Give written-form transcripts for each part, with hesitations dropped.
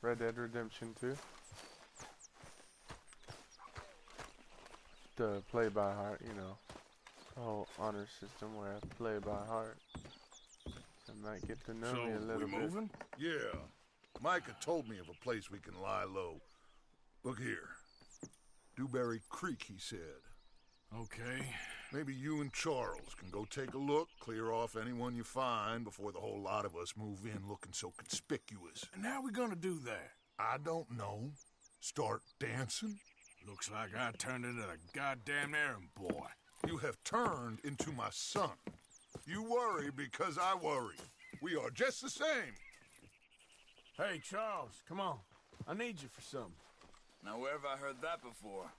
Red Dead Redemption 2. The play by heart, you know. The whole honor system where I play by heart. So I might get to know me a little bit. Moving? Yeah. Micah told me of a place we can lie low. Look here. Dewberry Creek, he said. Okay. Maybe you and Charles can go take a look, clear off anyone you find before the whole lot of us move in looking so conspicuous. And how we gonna do that? I don't know. Start dancing? Looks like I turned into the goddamn errand boy. You have turned into my son. You worry because I worry. We are just the same. Hey, Charles, come on. I need you for something. Now, where have I heard that before?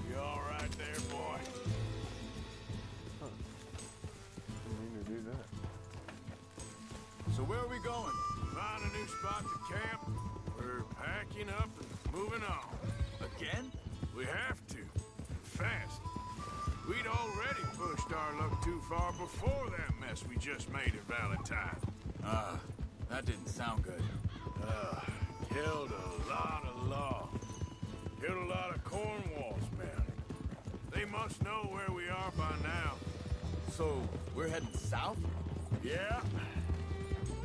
You all right there, boy? Huh. Didn't mean to do that. So where are we going? Find a new spot to camp. We're packing up and moving on. Again? We have to. Fast. We'd already pushed our luck too far before that mess we just made at Valentine. That didn't sound good. Killed a lot of law. Killed a lot of Cornwall's men. They must know where we are by now. So, we're heading south? Yeah.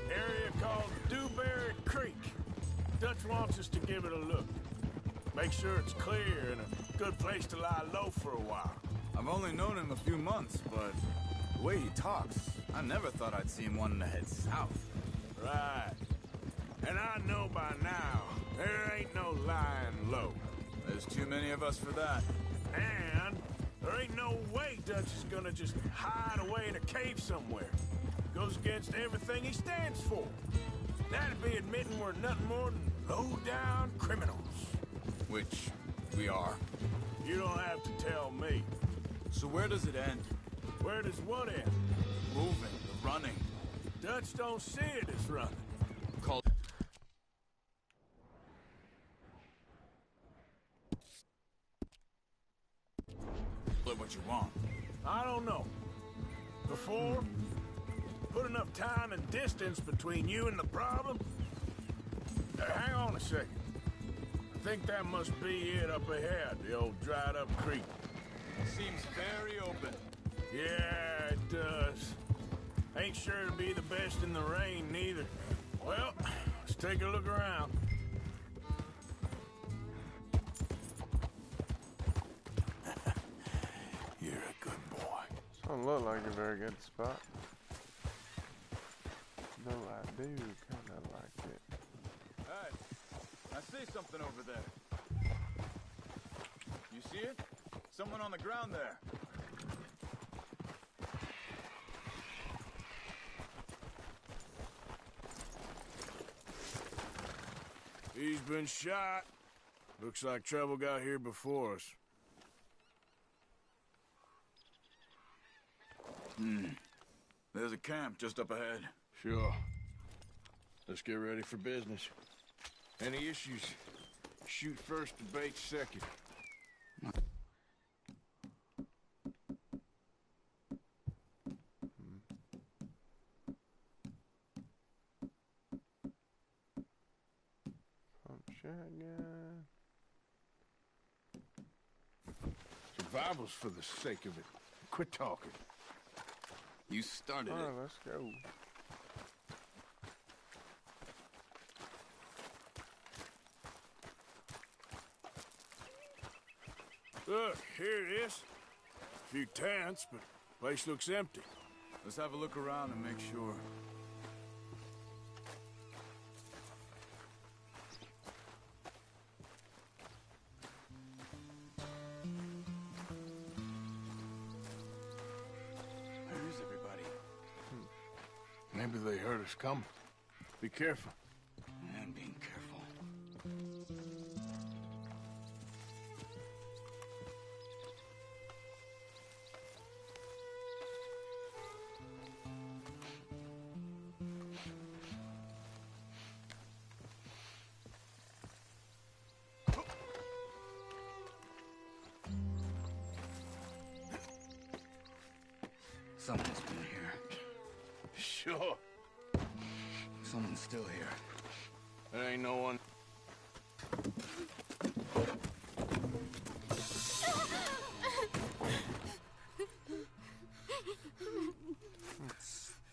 Area called Dewberry Creek. Dutch wants us to give it a look. Make sure it's clear and a good place to lie low for a while. I've only known him a few months, but the way he talks, I never thought I'd see him wanting to head south. Right. And I know by now, there ain't no lying low. There's too many of us for that. And there ain't no way Dutch is gonna just hide away in a cave somewhere. Goes against everything he stands for. That'd be admitting we're nothing more than low-down criminals. Which we are. You don't have to tell me. So where does it end? Where does what end? Moving, the running. Dutch don't see it as running. Call it what you want. I don't know. Before, put enough time and distance between you and the problem. Hang on a second. I think that must be it up ahead, the old dried-up creek. Seems very open. Yeah, it does. Ain't sure to be the best in the rain, neither. Well, let's take a look around. You're a good boy. Don't look like a very good spot. Though I do kinda like it. Hey, I see something over there. You see it? Someone on the ground there. He's been shot. Looks like trouble got here before us. There's a camp just up ahead. Sure. Let's get ready for business. Any issues? Shoot first, debate second. Pump shotgun. Survival's for the sake of it. Quit talking. You started Alright, it. let's go. Look, here it is. A few tents, but place looks empty. Let's have a look around and make sure. Where is everybody? Maybe they heard us coming. Be careful. I'm being careful. Someone's been here. Sure. Someone's still here. There ain't no one.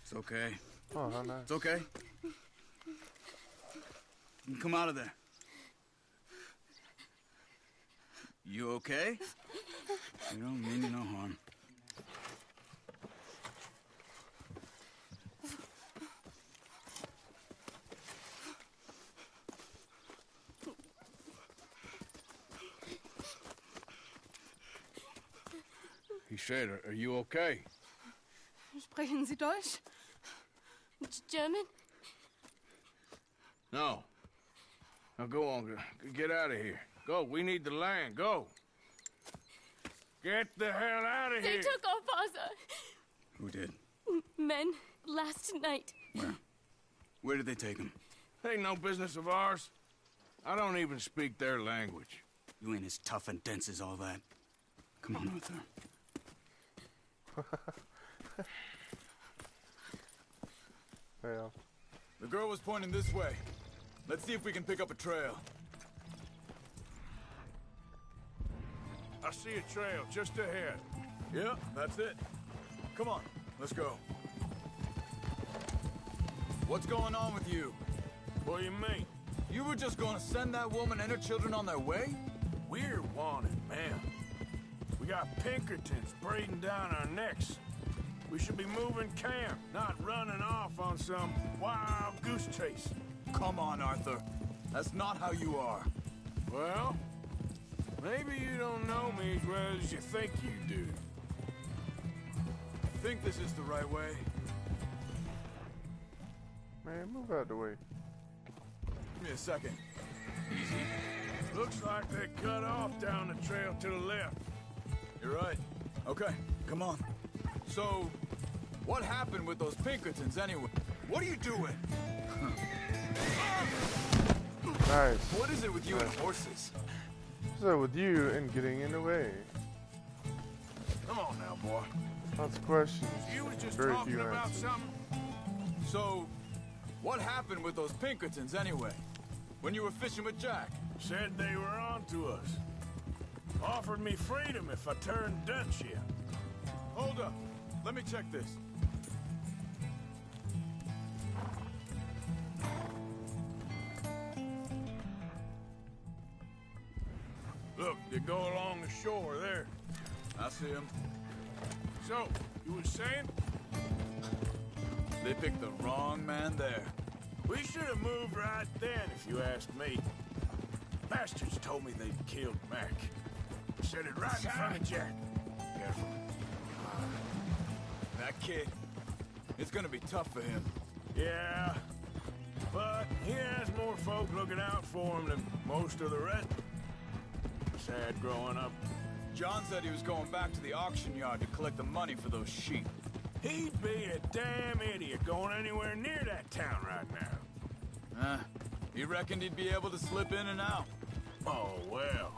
It's okay. Oh, how nice. It's okay. You can come out of there. You okay? You don't mean you no harm. He said, are you okay? Sprechen Sie Deutsch? German? No. Now go on, get out of here. Go, we need the land, go. Get the hell out of They here. took our father. Who did? Men, last night. Where? Where did they take him? Ain't no business of ours. I don't even speak their language. You ain't as tough and dense as all that. Come on, Arthur. Yeah. The girl was pointing this way. Let's see if we can pick up a trail. I see a trail just ahead. Yeah, that's it. Come on, let's go. What's going on with you? What do you mean? You were just gonna send that woman and her children on their way? We're wanted, man. We got Pinkertons breathing down our necks. We should be moving camp, not running off on some wild goose chase. Come on, Arthur. That's not how you are. Well, maybe you don't know me as well as you think you do. Think this is the right way? Man, move out the way. Give me a second. Easy. Looks like they cut off down the trail to the left. You're right. Okay, come on. So, what happened with those Pinkertons anyway? What are you doing? Nice. What is it with you and horses? So with you and getting in the way. Come on now, boy. Lots of questions. You was just Very talking few about answers. something. So, what happened with those Pinkertons anyway? When you were fishing with Jack? Said they were on to us. Offered me freedom if I turned Dutch here. Hold up. Let me check this. Look, they go along the shore there. I see him. So, you was saying? They picked the wrong man there. We should have moved right then, if you asked me. Bastards told me they'd killed Mac. Said it right in front of Jack. Careful. That kid, it's gonna be tough for him. Yeah, but he has more folk looking out for him than most of the rest. Sad growing up. John said he was going back to the auction yard to collect the money for those sheep. He'd be a damn idiot going anywhere near that town right now. He reckoned he'd be able to slip in and out. Oh, well.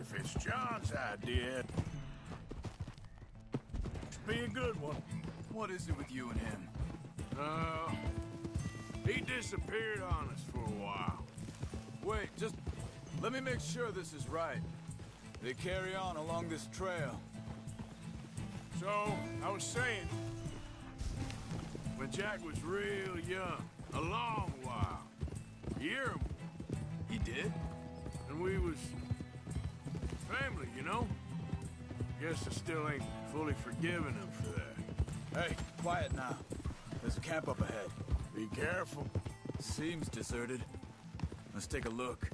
If it's John's idea, it'd be a good one. What is it with you and him? He disappeared on us for a while. Wait, just let me make sure this is right. They carry on along this trail. So, I was saying, When Jack was real young. A long while. A year. He did? And we was... family, you know? Guess I still ain't fully forgiven him for that. Hey, quiet now. There's a camp up ahead. Be careful. Seems deserted. Let's take a look.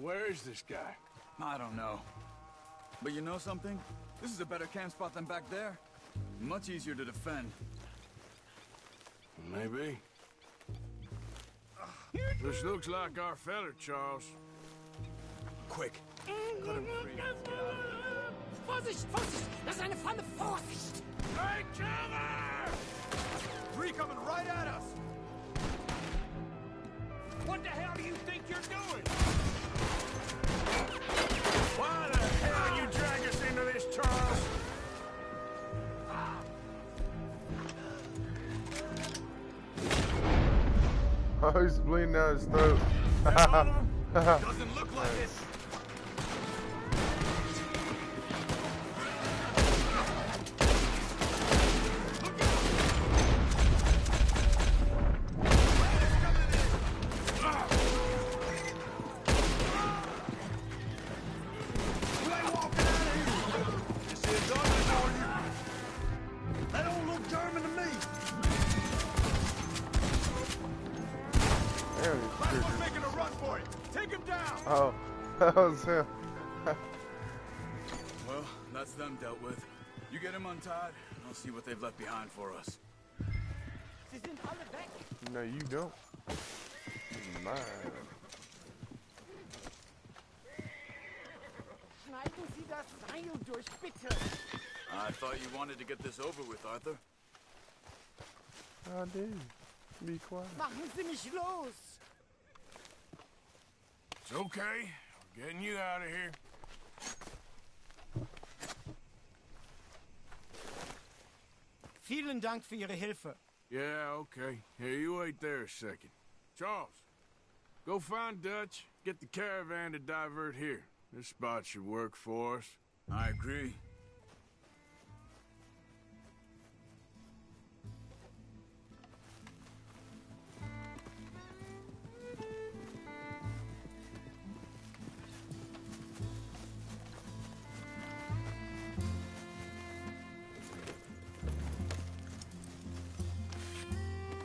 Where is this guy? I don't know. But you know something? This is a better camp spot than back there. Much easier to defend. Maybe. This looks like our feller, Charles. Quick. Cut him free. Vorsicht, Vorsicht! Das ist eine Falle! Vorsicht! Take cover! Three coming right at us! What the hell do you think you're doing? Why the hell you drag us into this, Charles? Oh, he's bleeding down his throat. Doesn't look like it. Oh, that was him. Well, that's them dealt with. You get him untied, and I'll see what they've left behind for us. Sie sind alle weg! No, you don't. Mine. Schneiden Sie das Seil durch, bitte! I thought you wanted to get this over with, Arthur. I do. Be quiet. Machen Sie mich los! It's okay. We're getting you out of here. Vielen Dank für Ihre Hilfe. Yeah, okay. Here, you wait there a second. Charles, go find Dutch. Get the caravan to divert here. This spot should work for us. I agree.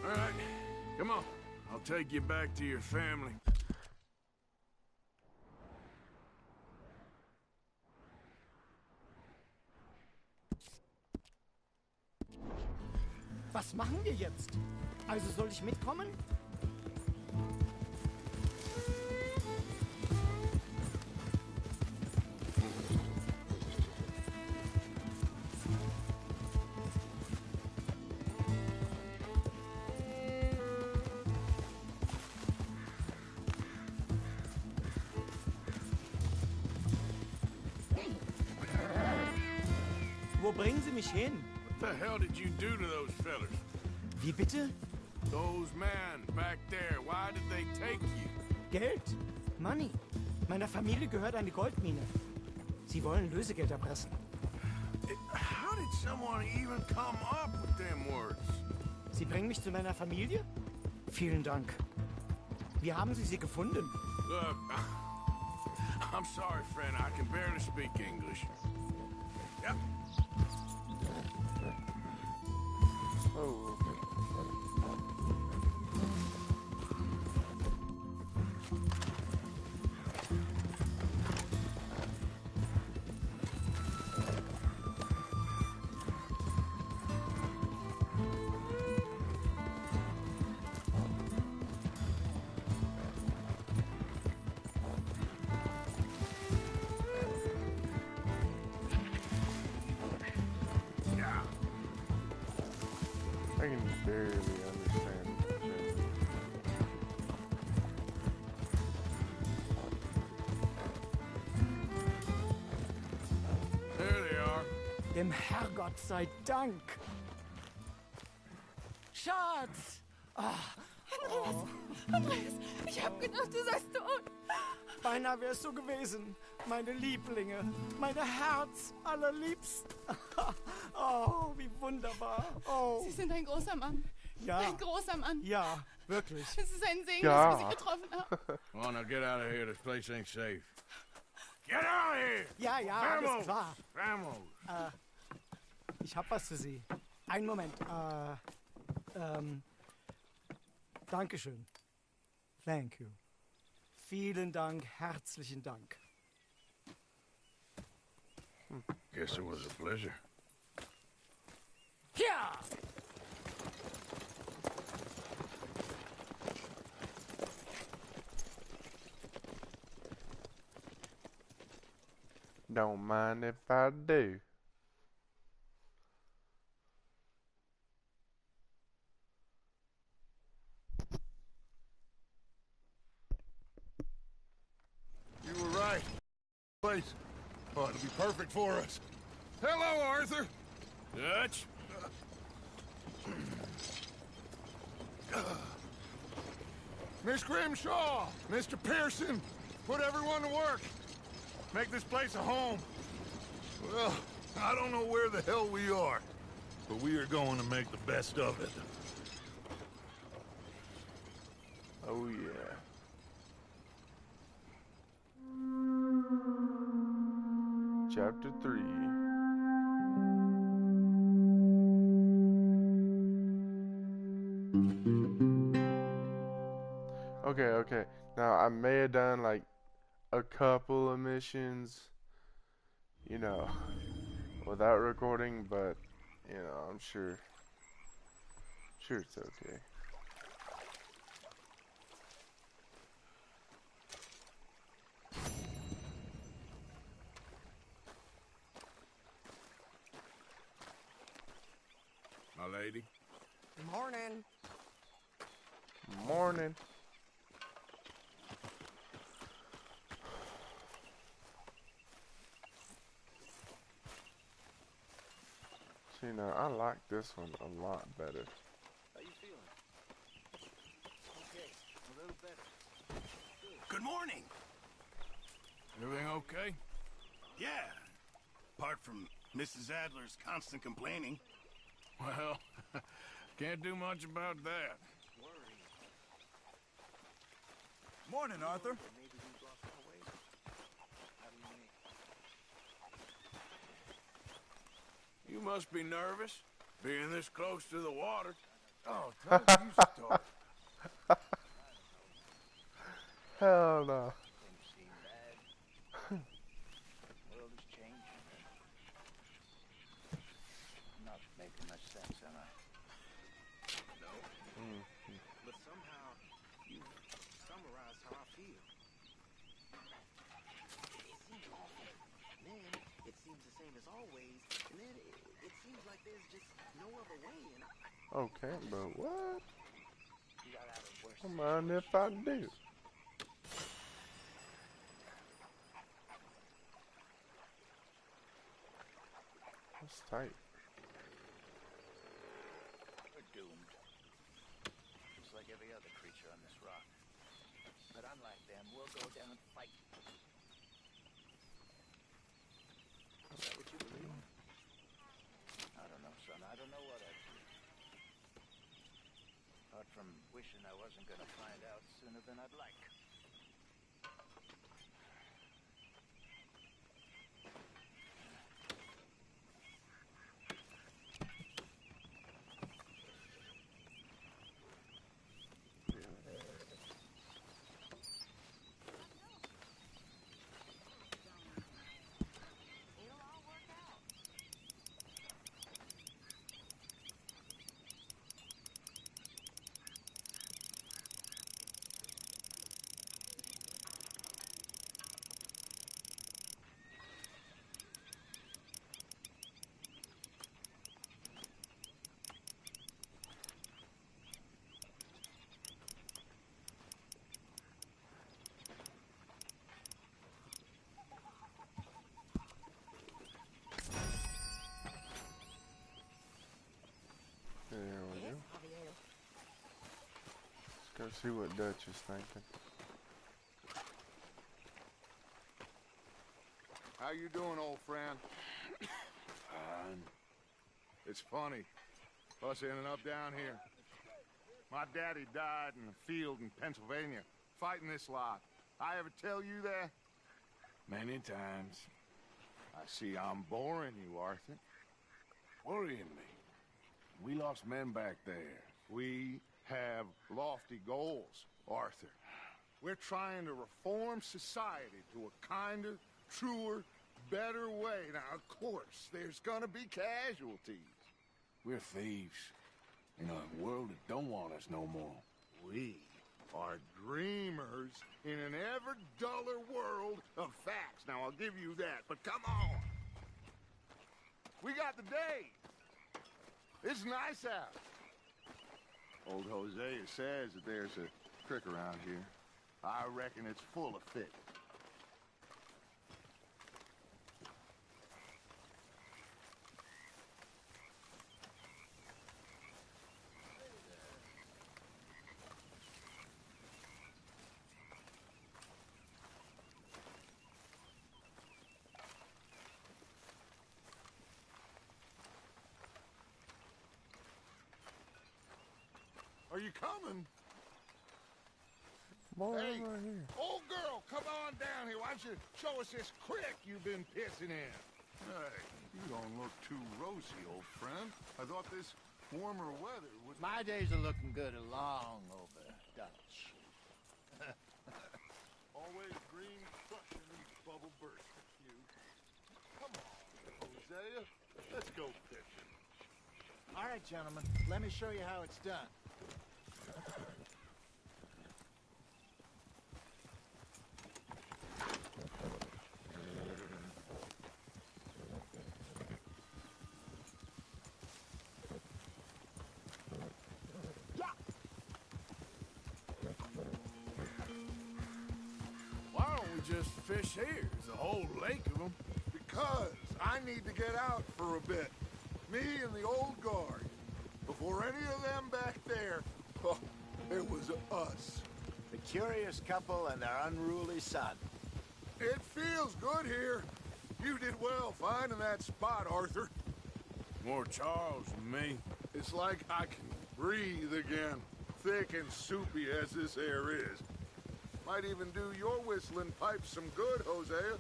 All right, come on. I'll take you back to your family. Was machen wir jetzt? Also soll ich mitkommen? Wo bringen Sie mich hin? What the hell did you do to those fellas? Wie bitte? Those men back there, why did they take you? Geld? Money. Meiner Familie gehört eine Goldmine. Sie wollen Lösegeld erpressen. How did someone even come up with them words? Sie bringen mich zu meiner Familie? Vielen Dank. Wie haben Sie sie gefunden? Look, I'm sorry, friend. I can barely speak English. Yep. Oh. I can barely understand shit. There they are. Dem Herrgott sei Dank. Schatz! Ah, Andreas, ich hab gedacht, du seist tot. Beinahe wär's so gewesen. Meine Lieblinge, meine Herz allerliebsten. Oh, wie wunderbar. Oh, Sie sind ein großer Mann. ja, Ein großer Mann. ja, wirklich. Es ist ein Segen, Ja. dass wir Sie getroffen haben. Come on, now get out of here. This place ain't safe. Get out of here! Ja, ja, alles klar. Vamos! Ich hab was für Sie. Einen Moment. Dankeschön. Thank you. Vielen Dank, herzlichen Dank. Guess it was a pleasure. Ja! Don't mind if I do. You were right. Place. Oh, it'll be perfect for us. Hello, Arthur. Dutch? Miss Grimshaw, Mr. Pearson, put everyone to work. Make this place a home. Well, I don't know where the hell we are, but we are going to make the best of it. Oh yeah. Chapter 3. Okay. Now I may have done like a couple of missions, you know, without recording, but you know, I'm sure it's okay. My lady? Morning. Morning. See, now I like this one a lot better. How you feeling? Okay, a little better. Good morning. Everything okay? Yeah. Apart from Mrs. Adler's constant complaining. Well, can't do much about that. Morning, Arthur. You must be nervous, being this close to the water. Oh, tell me you story. Hell no. Things seem bad. The world is changing. I'm not making much sense, am I? No. But somehow, you summarize how I feel. It seems awful. Then, it seems the same as always. And then, it seems like there's just no other way. And Okay, but what? You got out of worse. Don't mind if I do. That's tight. We're doomed. Just like every other creature on this rock. But unlike them, we'll go down and fight. Is that what you believe? I don't know, son. I don't know what I'd do. Apart from wishing I wasn't gonna find out sooner than I'd like. Go see what Dutch is thinking. How you doing, old friend? Fine. It's funny, us ending up down here. My daddy died in a field in Pennsylvania, fighting this lot. I ever tell you that? Many times. I see I'm boring you, Arthur. Worrying me. We lost men back there. We have lofty goals, Arthur. We're trying to reform society to a kinder, truer, better way. Now, of course, there's gonna be casualties. We're thieves. In a world that don't want us no more. We are dreamers in an ever duller world of facts. Now, I'll give you that, but come on. We got the day. It's nice out. Old Hosea says that there's a creek around here. I reckon it's full of fish. Are you coming? Boy, Hey, I'm right here. old girl, come on down here. Why don't you show us this creek you've been pissing in? Hey, you don't look too rosy, old friend. I thought this warmer weather would... My days are looking good along over Dutch. Always green crushing and bubble burst with you. Come on, Hosea. Let's go fishing. All right, gentlemen, let me show you how it's done. Why don't we just fish here? There's a whole lake of them. Because I need to get out for a bit. Me and the old guard. Before any of them back there, oh, it was us. The curious couple and their unruly son. It feels good here. You did well finding that spot, Arthur. More Charles than me. It's like I can breathe again, thick and soupy as this air is. Might even do your whistling pipes some good, Hosea.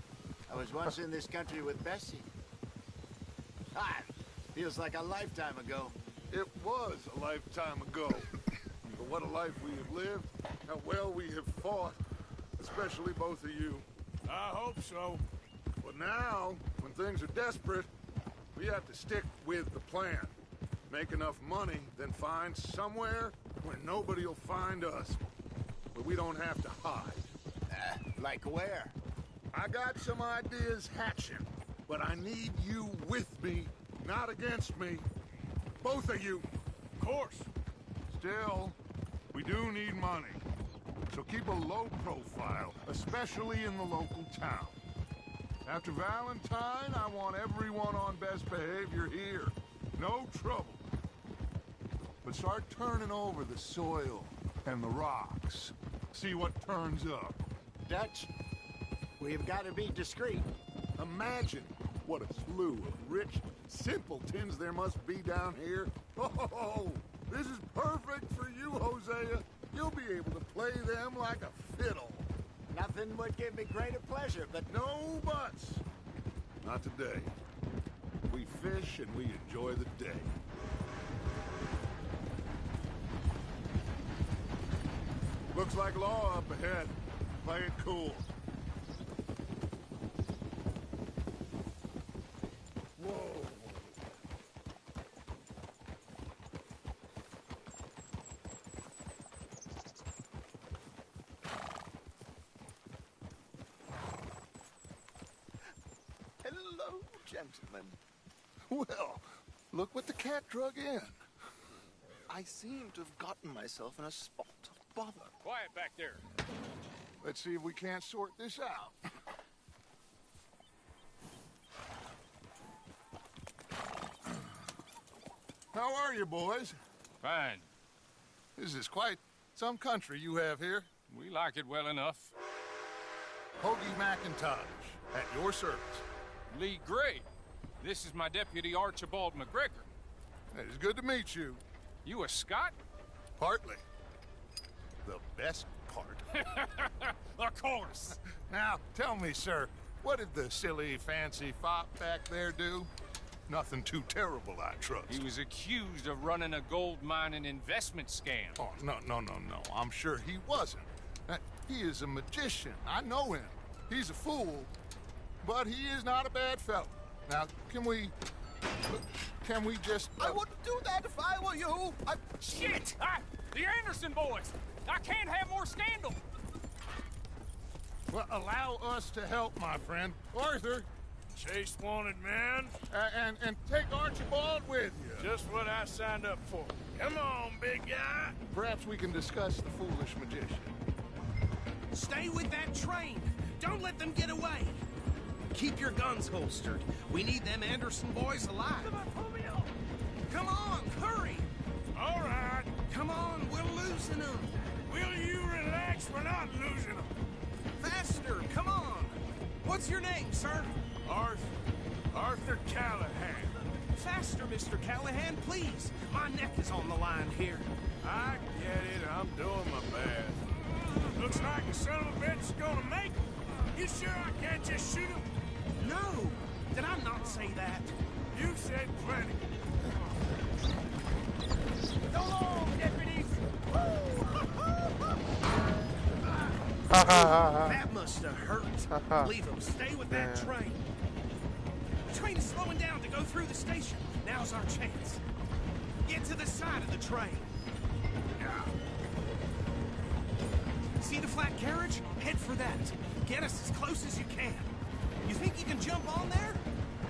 I was once in this country with Bessie. Ah, feels like a lifetime ago. It was a lifetime ago. But what a life we have lived, how well we have fought, especially both of you. I hope so. But now, when things are desperate, we have to stick with the plan. Make enough money, then find somewhere where nobody will find us. Where we don't have to hide. Like where? I got some ideas hatching, but I need you with me, not against me. Both of you. Of course. Still, we do need money. So keep a low profile, especially in the local town. After Valentine, I want everyone on best behavior here. No trouble. But start turning over the soil and the rocks. See what turns up. Dutch, we've got to be discreet. Imagine what a slew of rich simpletons there must be down here. Oh, this is perfect for you, Hosea. You'll be able to play them like a fiddle. Nothing would give me greater pleasure, but No buts. Not today. We fish and we enjoy the day. Looks like law up ahead. Play it cool. Whoa. hello, gentlemen. Well, look what the cat drug in. I seem to have gotten myself in a spot of bother. Quiet back there. Let's see if we can't sort this out. How are you, boys? Fine. This is quite Some country you have here. We like it well enough. Hoagie McIntosh, at your service. Lee Gray. This is my deputy Archibald McGregor. It's good to meet you. You a Scot? Partly. The best part. Of course. Now, tell me, sir, what did the silly, fancy fop back there do? Nothing too terrible, I trust. He was accused of running a gold mining investment scam. Oh, no. I'm sure he wasn't. He is a magician. I know him. He's a fool, but he is not a bad fellow. Now, can we just... I wouldn't do that if I were you. Shit! The Anderson boys! I can't have more scandal! Well, allow us to help, my friend. Arthur, Chase wanted man. and take Archibald with you. Just what I signed up for. Come on, big guy. Perhaps we can discuss the foolish magician. Stay with that train. Don't let them get away. Keep your guns holstered. We need them Anderson boys alive. Come on, hurry. All right. Come on, we're losing them. Will you relax? We're not losing them. Faster, come on. What's your name, sir? Arthur Callahan. Faster, Mr. Callahan, please. My neck is on the line here. I get it. I'm doing my best. Looks like the son of a bitch is gonna make it. You sure I can't just shoot him? No. Did I not say that? You said plenty. So long, deputies. That must have hurt. Leave them. Stay with that train. The train is slowing down to go through the station. Now's our chance. Get to the side of the train. See the flat carriage? Head for that. Get us as close as you can. You think you can jump on there?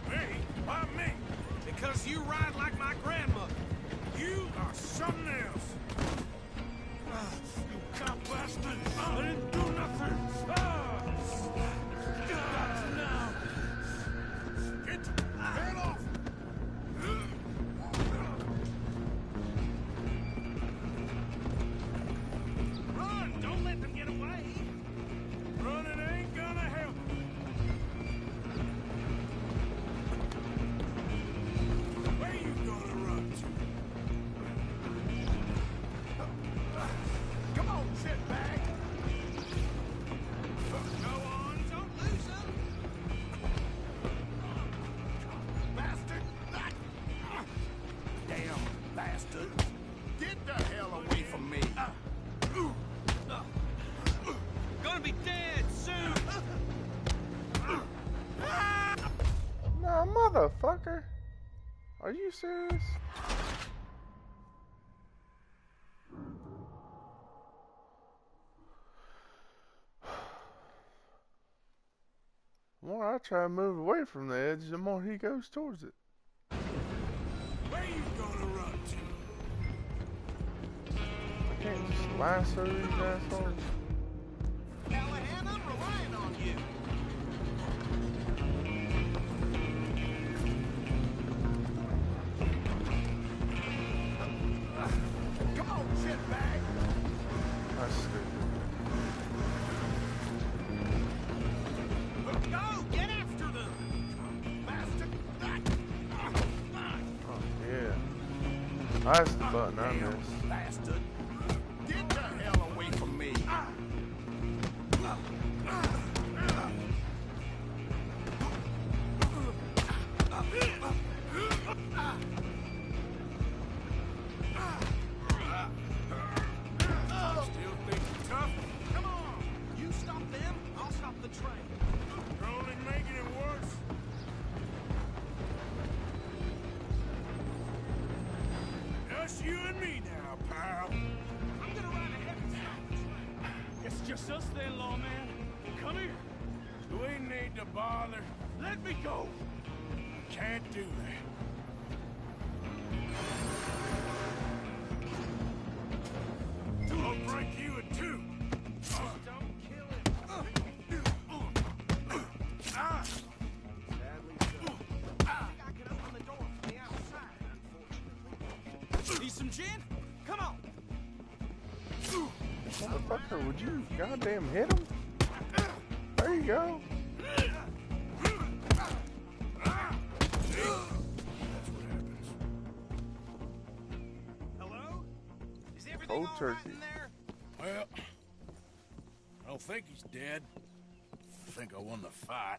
Me? Why me? Because you ride like my grandmother. You are something else. You cop bastard. I didn't do nothing. Got now. Get the head off. Run! Don't let them get away. Running ain't gonna help. Where you gonna run to? Come on, shitbag. Go on, don't lose them. Bastard! Damn bastard. Get the hell away from me. Gonna be dead soon. Nah, motherfucker. Are you serious? The more I try to move away from the edge, the more he goes towards it. Where you gonna run to? I can't just lasso these assholes. Callahan, I'm relying on you. Come on, shitbag. That's stupid. Go, get after them. Bastard! Oh, yeah. That's the button I missed. Bastard. Get the hell away from me. Still think you're tough? Come on. You stop them, I'll stop the train. You're only making it worse. Just you and me now, pal. I'm gonna ride ahead and stop the train. It's just us then, lawman. Come here. Do we need to bother? Let me go. Can't do that. I'll break you in two. Don't kill him. Sadly so. I think I can open the door from the outside, unfortunately. Need some gin? Come on. Motherfucker, would you goddamn hit him? There you go. Hello? Is everything Cold all right turkey. in there? Well, I don't think he's dead. I think I won the fight.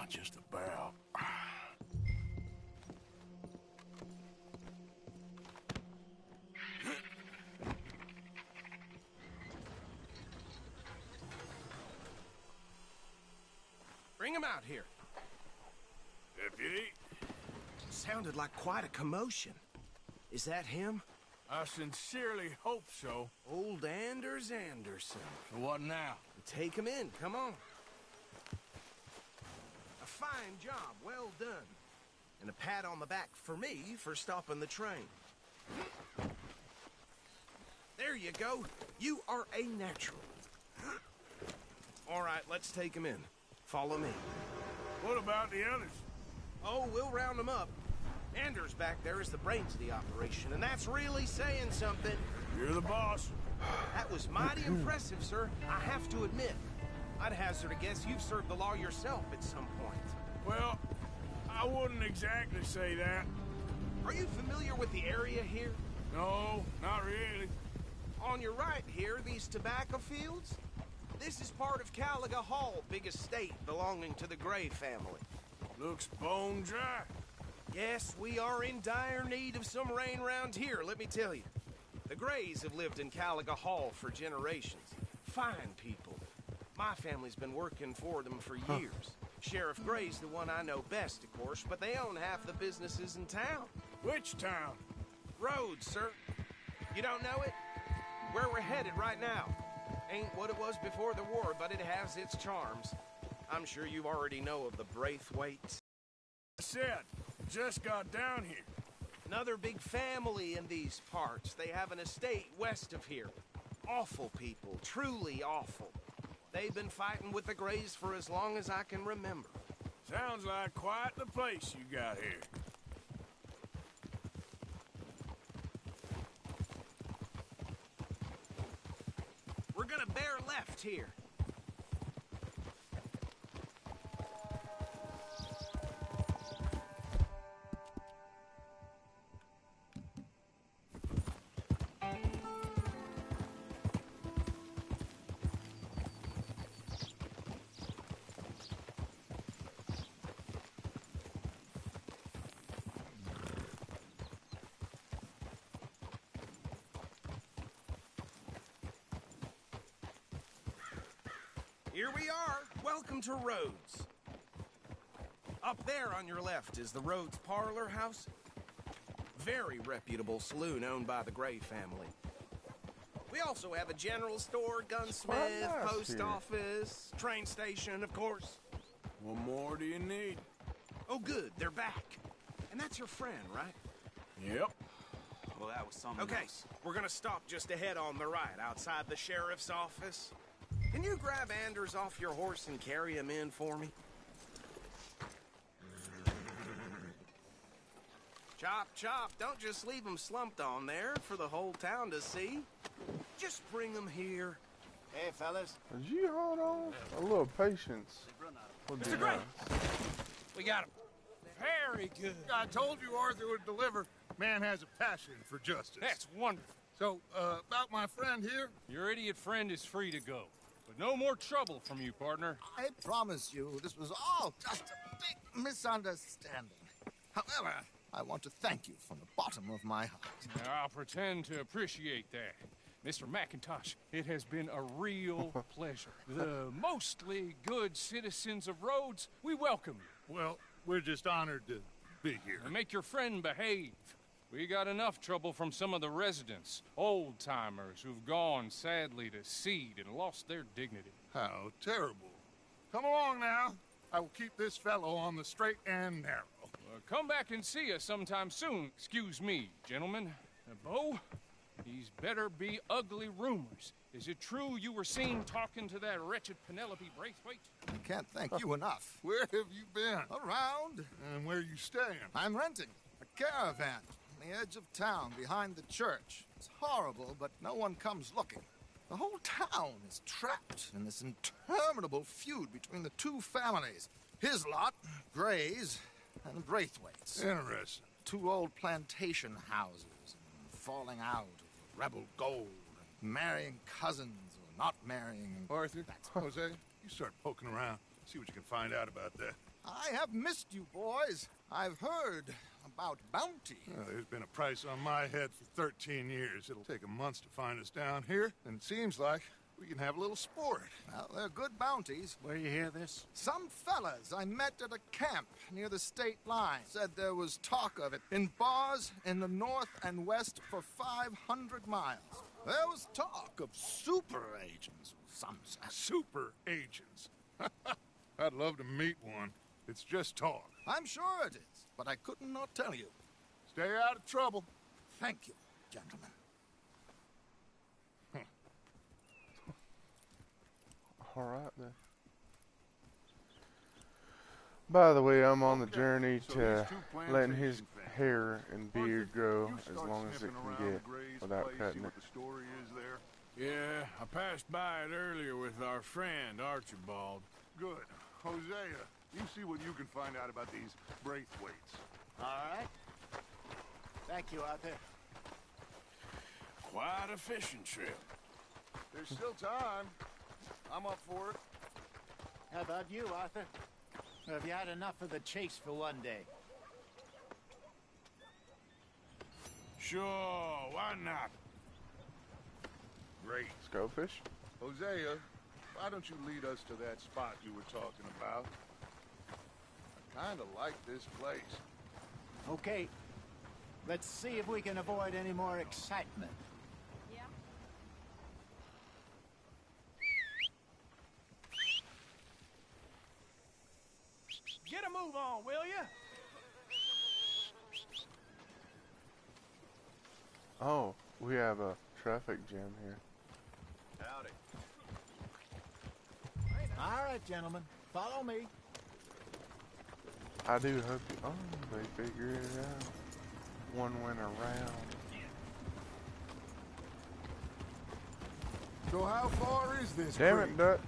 Just about. Bring him out here. Deputy, Sounded like quite a commotion. Is that him? I sincerely hope so. Old Anders Anderson. So what now? Take him in, come on. A fine job, well done. And a pat on the back for me for stopping the train. There you go. You are a natural. All right, let's take him in. Follow me. What about the others? Oh, we'll round them up. Anders back there is the brains of the operation, and that's really saying something. You're the boss. That was mighty impressive, sir. I have to admit. I'd hazard a guess you've served the law yourself at some point. Well, I wouldn't exactly say that. Are you familiar with the area here? No, not really. On your right here, these tobacco fields? This is part of Caliga Hall, big estate belonging to the Gray family. Looks bone dry. Yes, we are in dire need of some rain round here, let me tell you. The Grays have lived in Caliga Hall for generations. Fine people. My family's been working for them for years. Sheriff Gray's the one I know best, of course, but they own half the businesses in town. Which town? Rhodes, sir. You don't know it? Where we're headed right now. Ain't what it was before the war, but it has its charms. I'm sure you already know of the Braithwaites. I said, just got down here. Another big family in these parts. They have an estate west of here. Awful people, truly awful. They've been fighting with the Grays for as long as I can remember. Sounds like quite the place you got here. We're gonna bear left here. Here we are. Welcome to Rhodes. Up there on your left is the Rhodes Parlor House. Very reputable saloon owned by the Gray family. We also have a general store, gunsmith, nice post here. office, train station, of course. What more do you need? Oh, good. They're back. And that's your friend, right? Yep. Well, that was something Okay, else. we're gonna stop just ahead on the right, outside the sheriff's office. Can you grab Anders off your horse and carry him in for me? Chop, chop. Don't just leave him slumped on there for the whole town to see. Just bring him here. Hey, fellas. Did you hold on? A little patience. Would be Mr. Gray! nice. We got him. Very good. I told you Arthur would deliver. Man has a passion for justice. That's wonderful. So, about my friend here, Your idiot friend is free to go. But no more trouble from you, partner. I promise you, this was all just a big misunderstanding. However, I want to thank you from the bottom of my heart. Now, I'll pretend to appreciate that. Mr. McIntosh, it has been a real pleasure. The mostly good citizens of Rhodes, we welcome you. well, we're just honored to be here. And make your friend behave. We got enough trouble from some of the residents, old-timers who've gone, sadly, to seed and lost their dignity. How terrible. Come along now. I will keep this fellow on the straight and narrow. Come back and see us sometime soon. Excuse me, gentlemen. Bo, these better be ugly rumors. Is it true you were seen talking to that wretched Penelope Braithwaite? I can't thank you enough. Where have you been? Around, And where you staying? I'm renting a caravan on the edge of town behind the church. It's horrible, but no one comes looking. The whole town is trapped in this interminable feud between the two families. His lot, Gray's, and Braithwaite's. Interesting. Two old plantation houses, and falling out of rebel gold, and marrying cousins or not marrying. Arthur, Jose, you start poking around. See what you can find out about that. I have missed you, boys. I've heard about bounty. Well, there's been a price on my head for 13 years. It'll take 'em months to find us down here, and it seems like we can have a little sport. Well, they're good bounties. Where you hear this? Some fellas I met at a camp near the state line said there was talk of it in bars in the north and west for 500 miles. There was talk of super agents, some said. Super agents. I'd love to meet one. It's just talk. I'm sure it is, but I couldn't not tell you. Stay out of trouble. Thank you, gentlemen. All right then. By the way, I'm on the journey to letting his hair and beard grow as long as it can get without cutting it. Yeah, I passed by it earlier with our friend, Archibald. Good. Hosea, you see what you can find out about these Braithwaites. All right. Thank you, Arthur. Quite a fishing trip. There's still time. I'm up for it. How about you, Arthur? Or have you had enough of the chase for one day? Sure, why not? Great. Let's go fish. Hosea, why don't you lead us to that spot you were talking about? I kind of like this place. Okay. Let's see if we can avoid any more excitement. Get a move on, will you? Oh, we have a traffic jam here. Howdy. All right, gentlemen. Follow me. I do hope you, oh, they figure it out. One went around. So how far is this Damn creek? it, Dutch.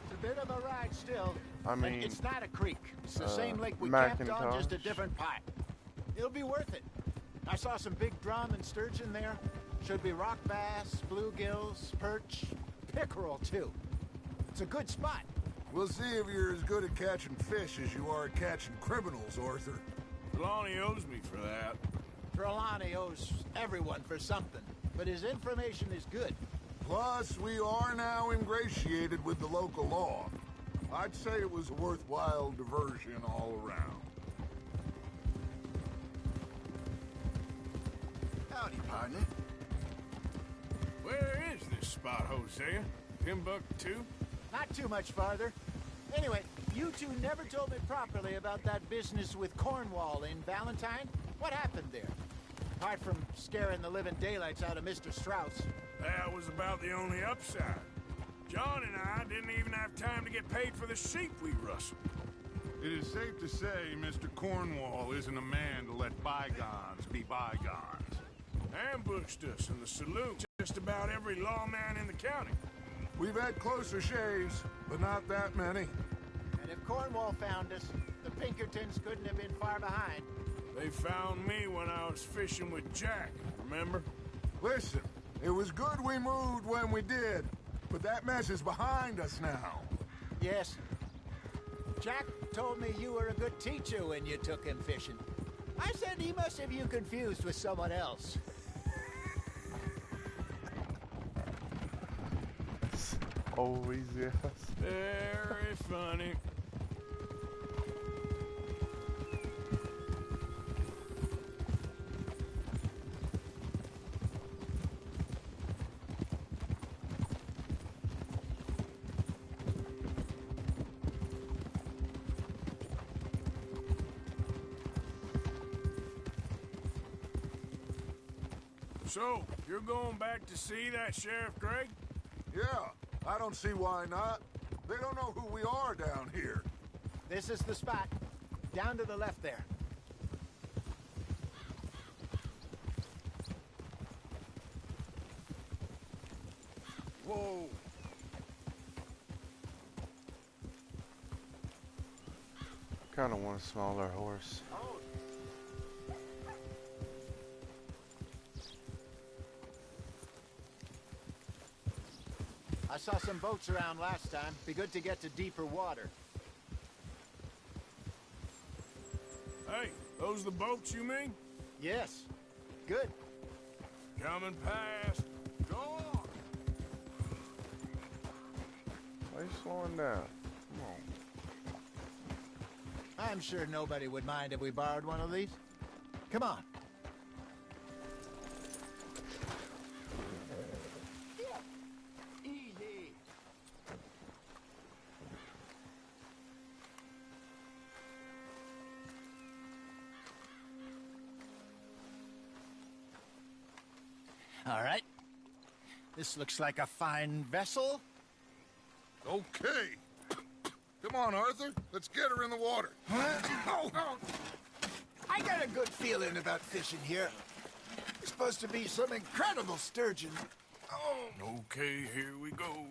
It's a bit of a ride still. I And mean, it's not a creek. It's the same lake we camped on, just a different pipe. It'll be worth it. I saw some big drum and sturgeon there. Should be rock bass, bluegills, perch, pickerel too. It's a good spot. We'll see if you're as good at catching fish as you are at catching criminals, Arthur. Trelawney owes me for that. Trelawney owes everyone for something, but his information is good. Plus, we are now ingratiated with the local law. I'd say it was a worthwhile diversion all around. Howdy, partner. Where is this spot, Hosea? Timbuktu? Not too much farther. Anyway, you two never told me properly about that business with Cornwall in Valentine. What happened there? Apart from scaring the living daylights out of Mr. Strauss. That was about the only upside. John and I didn't even have time to get paid for the sheep we rustled. It is safe to say Mr. Cornwall isn't a man to let bygones be bygones. Ambushed us in the saloon, just about every lawman in the county. We've had closer shaves, but not that many. And if Cornwall found us, the Pinkertons couldn't have been far behind. They found me when I was fishing with Jack, remember? Listen, it was good we moved when we did, but that mess is behind us now. Yes. Jack told me you were a good teacher when you took him fishing. I said he must have you confused with someone else. Always yes. Very funny. So, you're going back to see that Sheriff Gray? Yeah, I don't see why not. They don't know who we are down here. This is the spot. Down to the left there. Whoa. I kind of want a smaller horse. I saw some boats around last time. Be good to get to deeper water. Hey, those the boats you mean? Yes. Good. Coming past. Go on. Why are you slowing down? Come on. I'm sure nobody would mind if we borrowed one of these. Come on. Easy. All right. This looks like a fine vessel. Okay. Come on, Arthur. Let's get her in the water. I got a good feeling about fishing here. It's supposed to be some incredible sturgeon. Okay, here we go.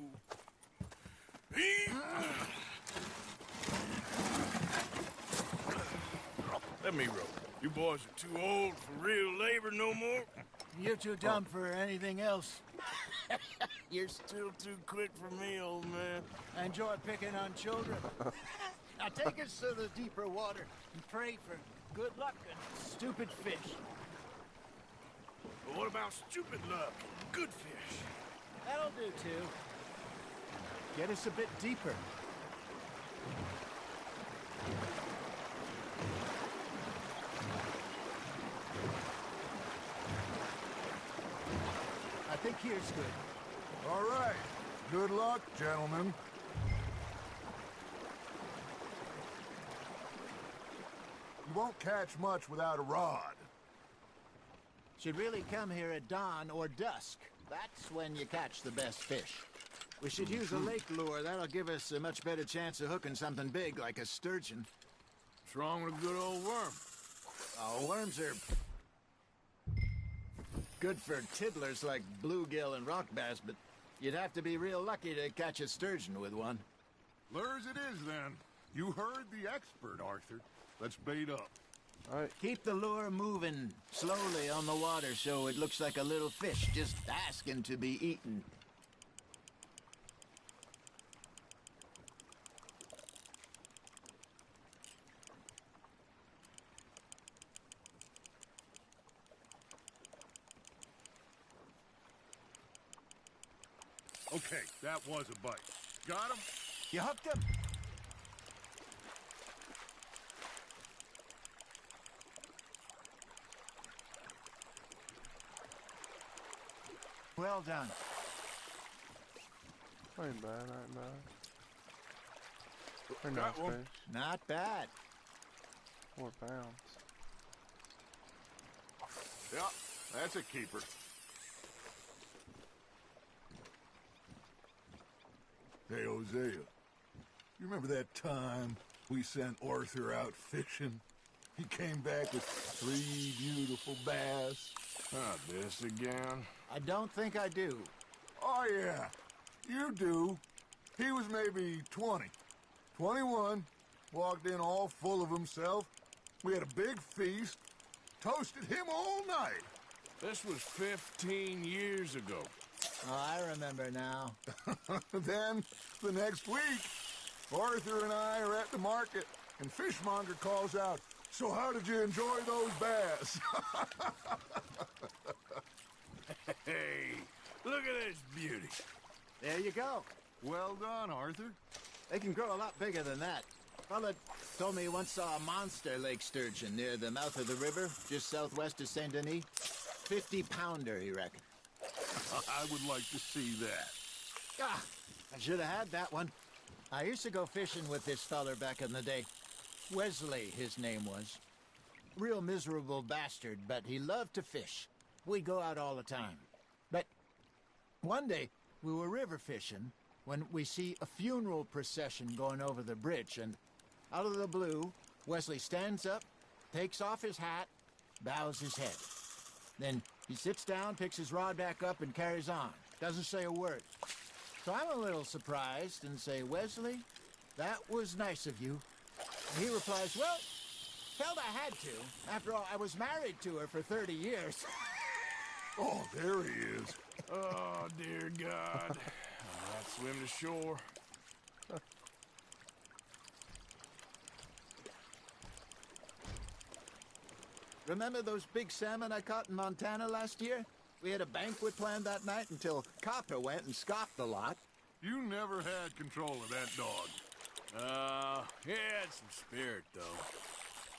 Let me row. You boys are too old for real labor no more. You're too dumb for anything else. You're still too quick for me, old man. I enjoy picking on children. Now take us to the deeper water and pray for good luck and stupid fish. But what about stupid luck and good fish? That'll do, too. Get us a bit deeper. I think here's good. All right. Good luck, gentlemen. You won't catch much without a rod. Should really come here at dawn or dusk. That's when you catch the best fish. We should use a lake lure. That'll give us a much better chance of hooking something big like a sturgeon. What's wrong with a good old worm? Oh, worms are good for tiddlers like bluegill and rock bass, but you'd have to be real lucky to catch a sturgeon with one. Lures it is, then. You heard the expert, Arthur. Let's bait up. All right. Keep the lure moving slowly on the water so it looks like a little fish just asking to be eaten. Okay, that was a bite. Got him? You hooked him? Well done. Ain't bad, ain't bad. Pretty Got nice one. fish. Not bad. 4 pounds. Yeah, that's a keeper. Hey, Hosea. You remember that time we sent Arthur out fishing? He came back with 3 beautiful bass. Not this again. I don't think I do. Oh, yeah. You do. He was maybe 20. 21. Walked in all full of himself. We had a big feast. Toasted him all night. This was 15 years ago. Oh, I remember now. Then, the next week, Arthur and I are at the market, and Fishmonger calls out, "So how did you enjoy those bass?" Hey, look at this beauty. There you go. Well done, Arthur. They can grow a lot bigger than that. Fella told me he once saw a monster lake sturgeon near the mouth of the river, just southwest of Saint Denis. 50-pounder, he reckoned. I would like to see that. Ah, I should have had that one. I used to go fishing with this feller back in the day. Wesley, his name was. Real miserable bastard, but he loved to fish. We'd go out all the time. But one day, we were river fishing when we see a funeral procession going over the bridge, and out of the blue, Wesley stands up, takes off his hat, bows his head. Then he sits down, picks his rod back up, and carries on. Doesn't say a word. So I'm a little surprised and say, Wesley, that was nice of you. And he replies, well, hell, I had to. After all, I was married to her for 30 years. Oh, there he is. Oh, dear God. I'd swim to shore. Remember those big salmon I caught in Montana last year? We had a banquet planned that night until Copper went and scoffed the lot. You never had control of that dog. He had some spirit, though.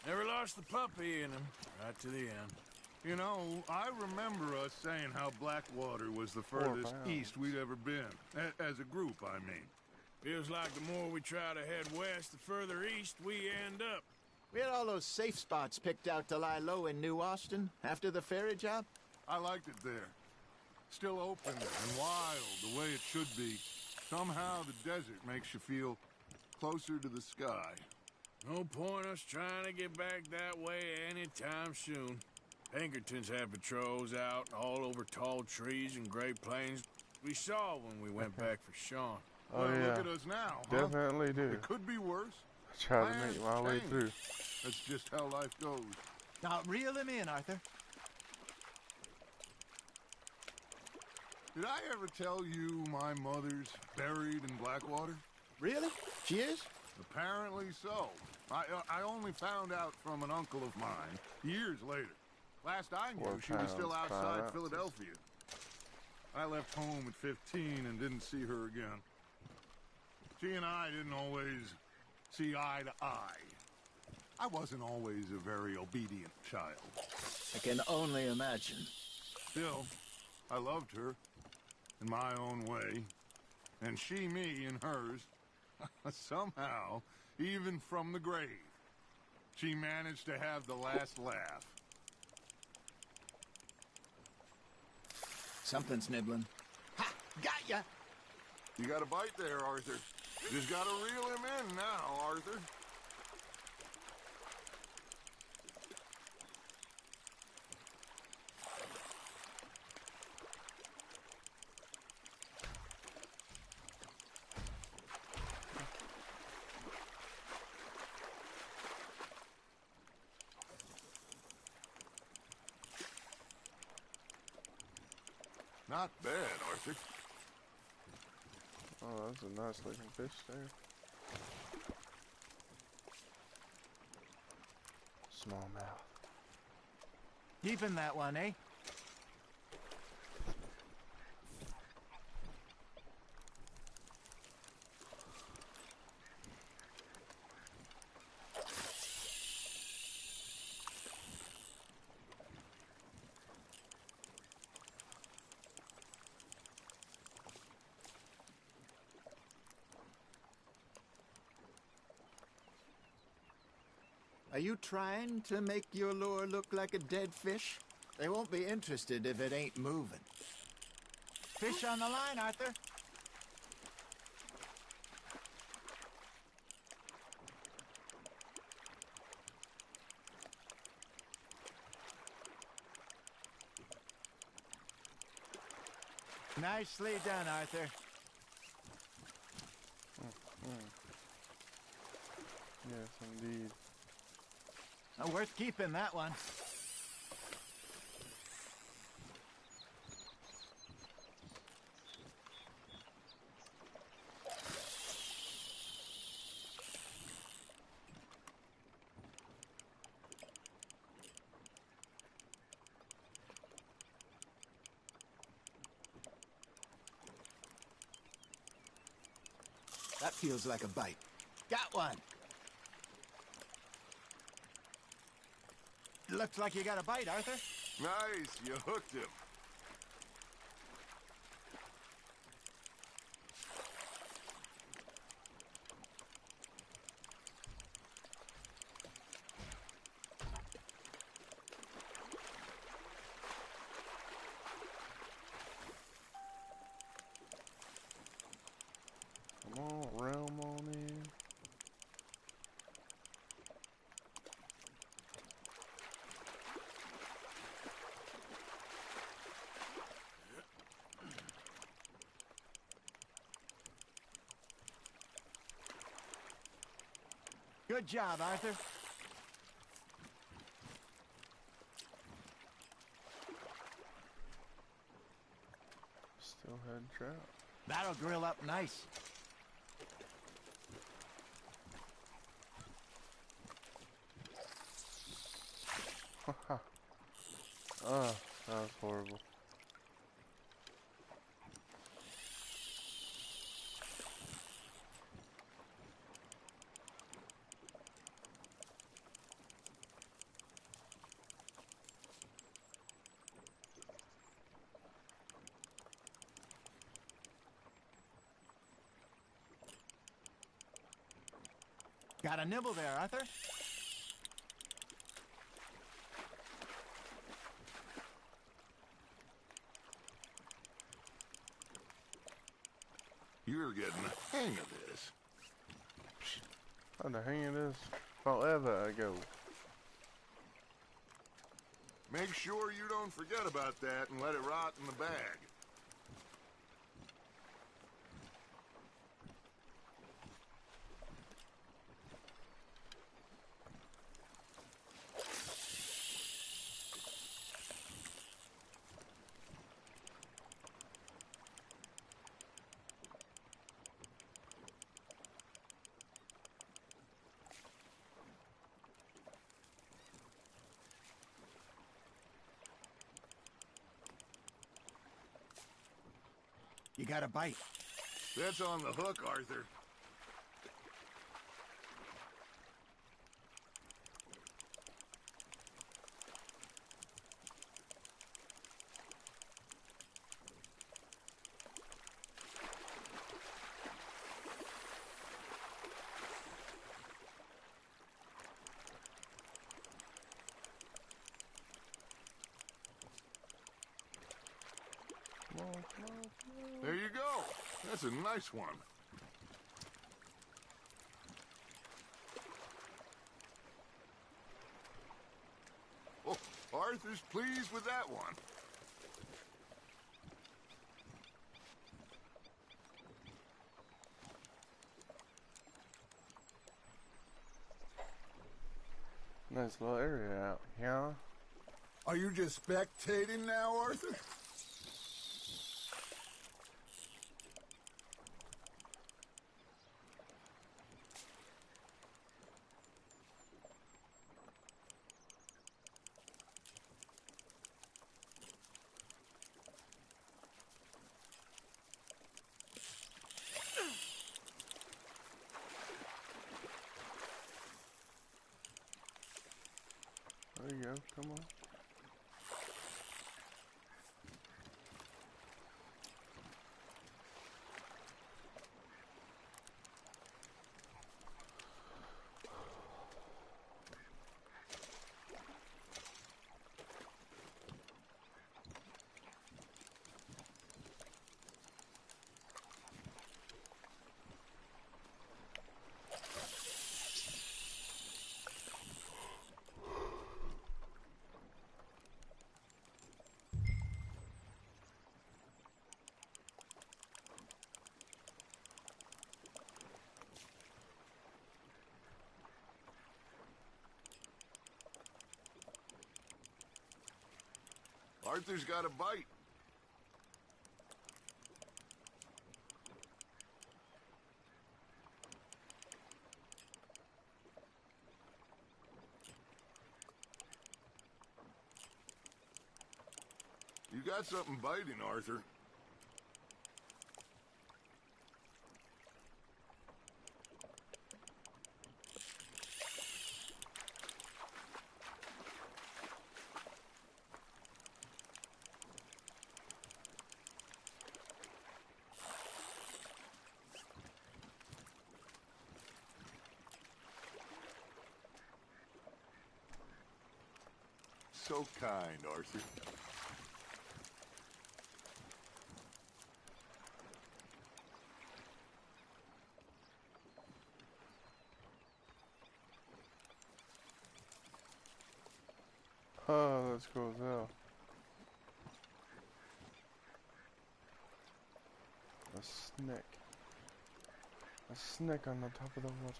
Never lost the puppy in him, right to the end. You know, I remember us saying how Blackwater was the furthest east we'd ever been. As a group, I mean. Feels like the more we try to head west, the further east we end up. We had all those safe spots picked out to lie low in New Austin after the ferry job. I liked it there. Still open and wild, the way it should be. Somehow the desert makes you feel closer to the sky. No point us trying to get back that way anytime soon. Pinkertons had patrols out all over tall trees and Great Plains. We saw when we went back for Sean. Oh, well, yeah. Look at us now, huh? Definitely do. It could be worse. Try to make my way through. That's just how life goes. Now, reel him in, Arthur. Did I ever tell you my mother's buried in Blackwater? Really? She is? Apparently so. I only found out from an uncle of mine years later. Last I knew, she was still outside Philadelphia. I left home at 15 and didn't see her again. She and I didn't always see eye to eye. I wasn't always a very obedient child. I can only imagine. Still, I loved her in my own way, and she me in hers. Somehow, even from the grave, she managed to have the last laugh. Something's nibbling. Ha! Got ya! You got a bite there, Arthur. Just gotta reel him in now, Arthur. Not bad, Arthur. Oh, that's a nice looking fish there. Smallmouth. Deep in that one, eh? Are you trying to make your lure look like a dead fish? They won't be interested if it ain't moving. Fish on the line, Arthur. Nicely done, Arthur. Yes, indeed. Oh, worth keeping, that one. That feels like a bite. Got one. Looks like you got a bite, Arthur. Nice, you hooked him. Come on, realm on in. Good job, Arthur. Still had trout. That'll grill up nice. Oh, that was horrible. Got a nibble there, Arthur? You're getting the hang of this. Oh, the hang of this forever ago. Make sure you don't forget about that and let it rot in the bag. You got a bite. That's on the hook, Arthur. There you go. That's a nice one. Oh, Arthur's pleased with that one. Nice little area out here. Are you just spectating now, Arthur? There you go, come on. Arthur's got a bite. You got something biting, Arthur. So kind, Arthur. Oh, that's cool as hell. A snake. A snake on the top of the water.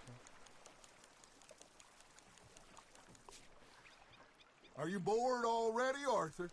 Are you bored already, Arthur?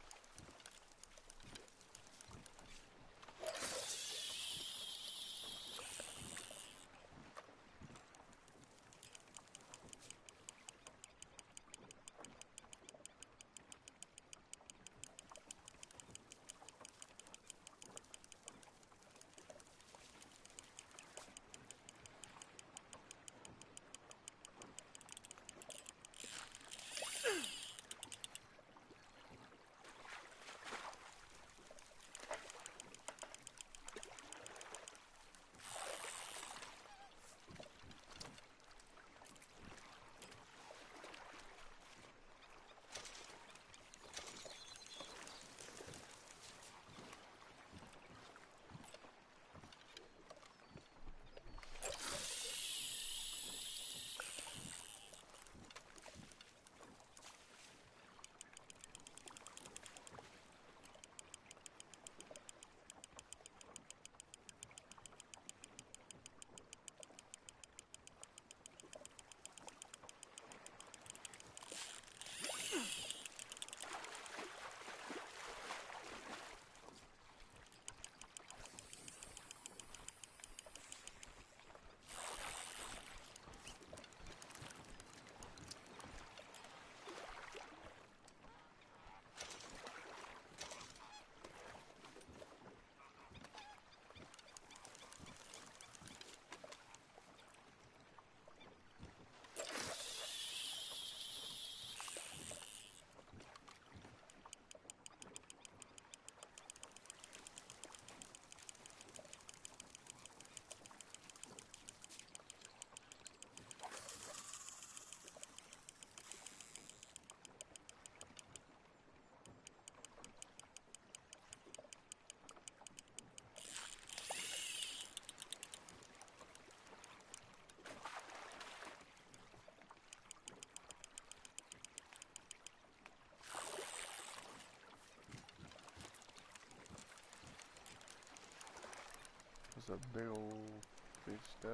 There's a big old fish there.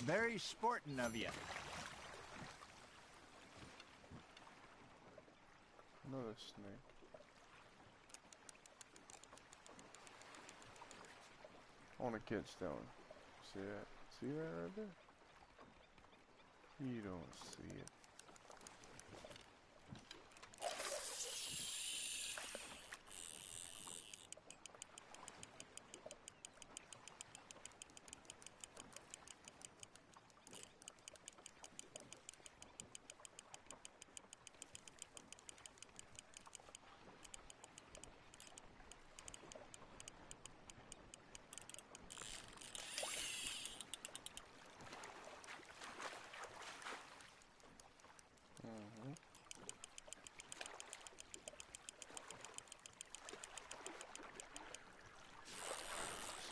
Very sporting of you. Another snake. I want to catch that one. See that? See that right there? You don't see it.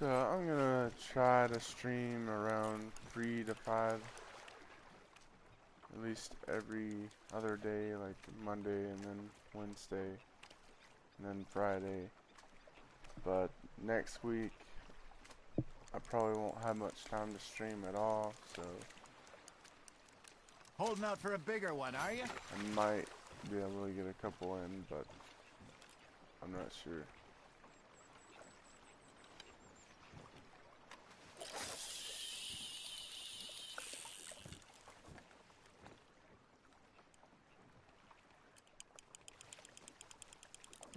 So I'm gonna try to stream around 3 to 5, at least every other day, like Monday and then Wednesday and then Friday. But next week I probably won't have much time to stream at all, so Holding out for a bigger one, are you? I might be able to get a couple in, but I'm not sure.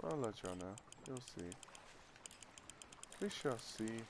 I'll let y'all know. You'll see. We shall see.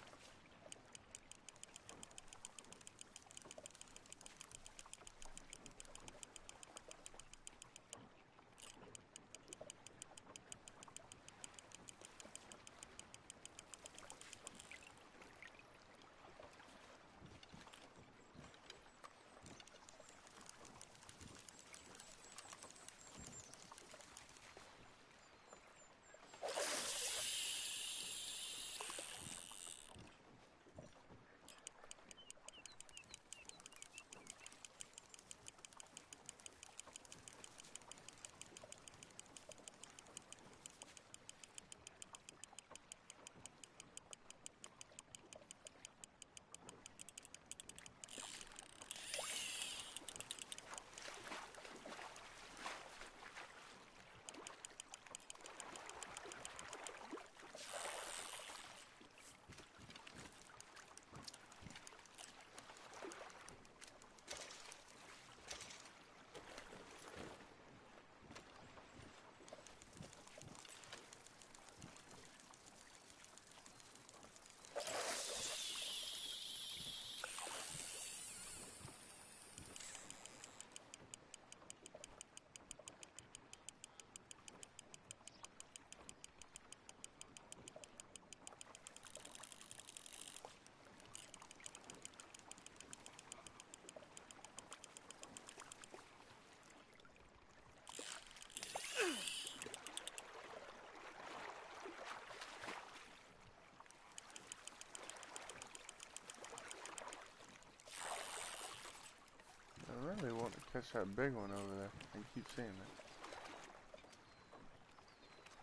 catch that big one over there. I keep seeing it.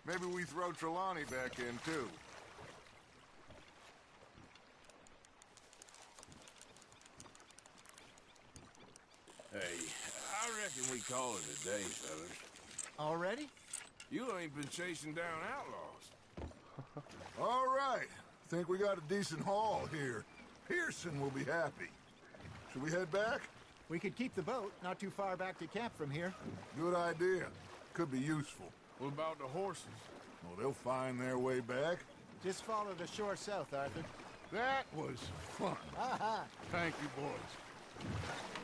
Maybe we throw Trelawney back in, too. Hey, I reckon we call it a day, fellas. Already? You ain't been chasing down outlaws. All right. Think we got a decent haul here. Pearson will be happy. Should we head back? We could keep the boat not too far back to camp from here. Good idea. Could be useful. What about the horses? Well, they'll find their way back. Just follow the shore south, Arthur. That was fun. Thank you, boys.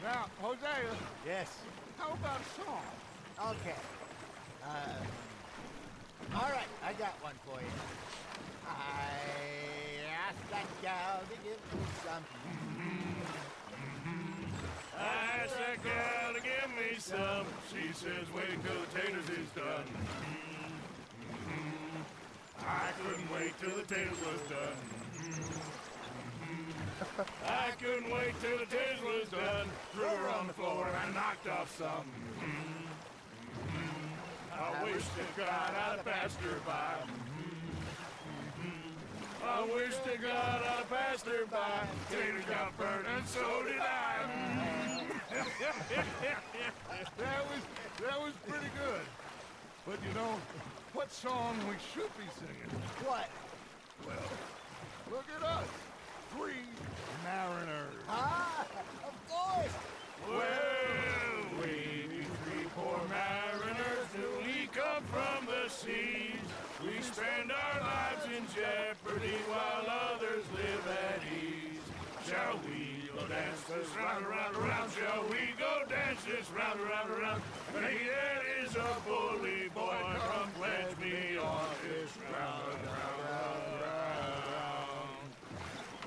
Now, Hosea. Yes. How about a song? Okay. All right, I got one for you. I asked that gal to give me some. I asked that gal to give me some. She says, wait till the taters is done. I couldn't wait till the taters was done. I couldn't wait till the taters was done. Threw her on the floor and I knocked off some. I wish to God I'd passed her by. I wish to God I'd passed her by. Taters got burnt and so did I. That was pretty good. But you know, what song we should be singing? What? Well, look at us. 3 mariners. Ah, of course. Well, we 3 poor mariners who we come from the seas. We spend our lives in jeopardy while others live at ease. Shall we go dance this round, around, around? Shall we go dance this round, around, around? And he that is a bully boy, come pledge me on this round, round, round.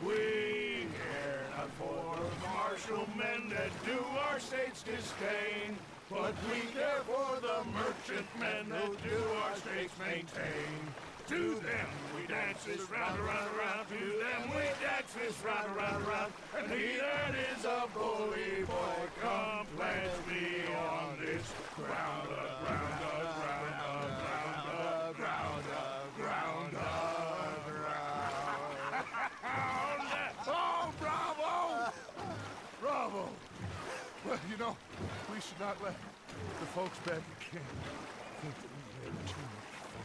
We care not for martial men that do our states disdain, but we care for the merchant men that do our states maintain. To them we dance this round, around, around. To them we dance this round, around, around. And he that is a bully boy, come pledge me on this ground, ground, ground, ground, ground, ground, ground. Oh, bravo! Bravo! Well, you know, we should not let the folks back at camp think that we had too much fun.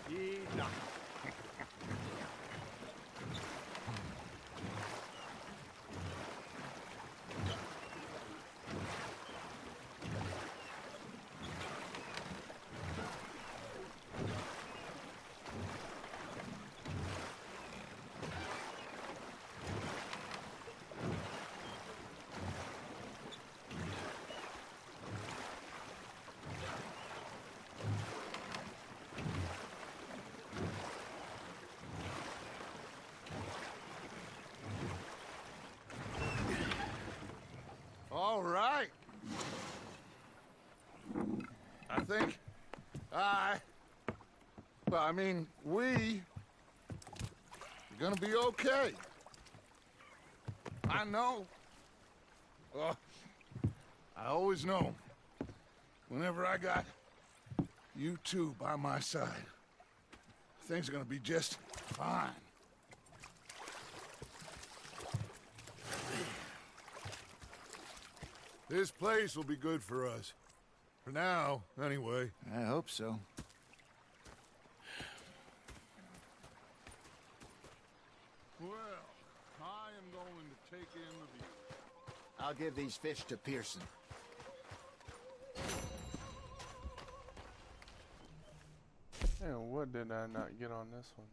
Indeed not. All right. I think we are gonna be okay. I know. I always know. Whenever I got you two by my side, things are gonna be just fine. This place will be good for us. For now, anyway. I hope so. Well, I am going to take in the view. I'll give these fish to Pearson. And what did I not get on this one?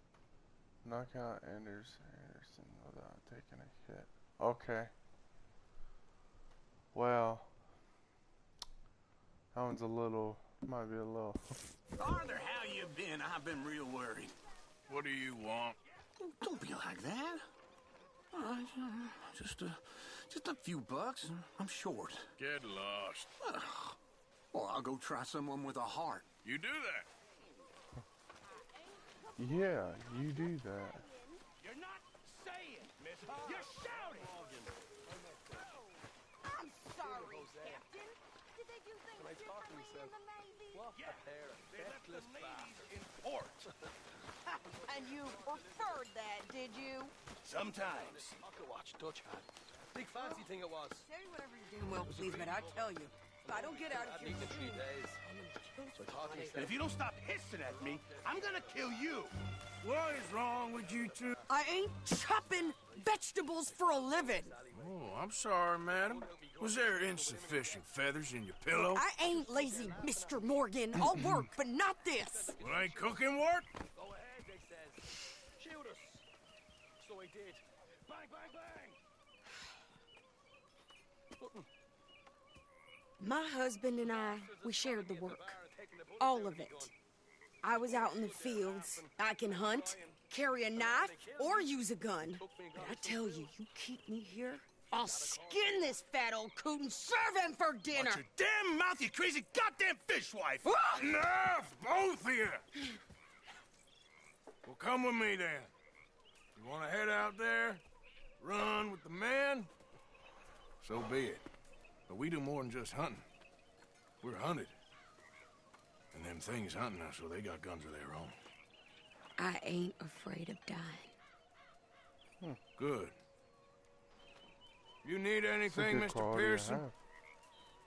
Knock out Anderson without taking a hit. Okay. Well, that one's might be a little. Arthur, how you been? I've been real worried. What do you want? Don't be like that. Just a few bucks. I'm short. Get lost. Well, I'll go try someone with a heart. You do that? Yeah, you do that. You're not saying, miss. You're shouting. I'm sorry, Captain? Did they do things differently in the Navy? Yeah, they left the ladies in port. And you preferred that, did you? Sometimes. Watch, Dutch hat. Big fancy thing it was. Say whatever you're doing, well, please, but I tell you, if I don't get out of here soon, And if you don't stop hissing at me, I'm gonna kill you. What is wrong with you two? I ain't chopping vegetables for a living. Oh, I'm sorry, madam. Was there insufficient feathers in your pillow? I ain't lazy, Mr. Morgan. I'll work, but not this. Well, ain't cooking work? Go ahead, they says. Shoot us. So I did. Bang, bang, bang. My husband and I, we shared the work. All of it. I was out in the fields. I can hunt, carry a knife, or use a gun. But I tell you, you keep me here, I'll skin this fat old coot and serve him for dinner. Watch your damn mouth, you crazy goddamn fishwife! Ah! Enough, both of you! Well, come with me then. You want to head out there, run with the men? So be it. But we do more than just hunting. We're hunted. And them things hunting us, so they got guns of their own. I ain't afraid of dying. Good. You need anything, Mr. Pearson?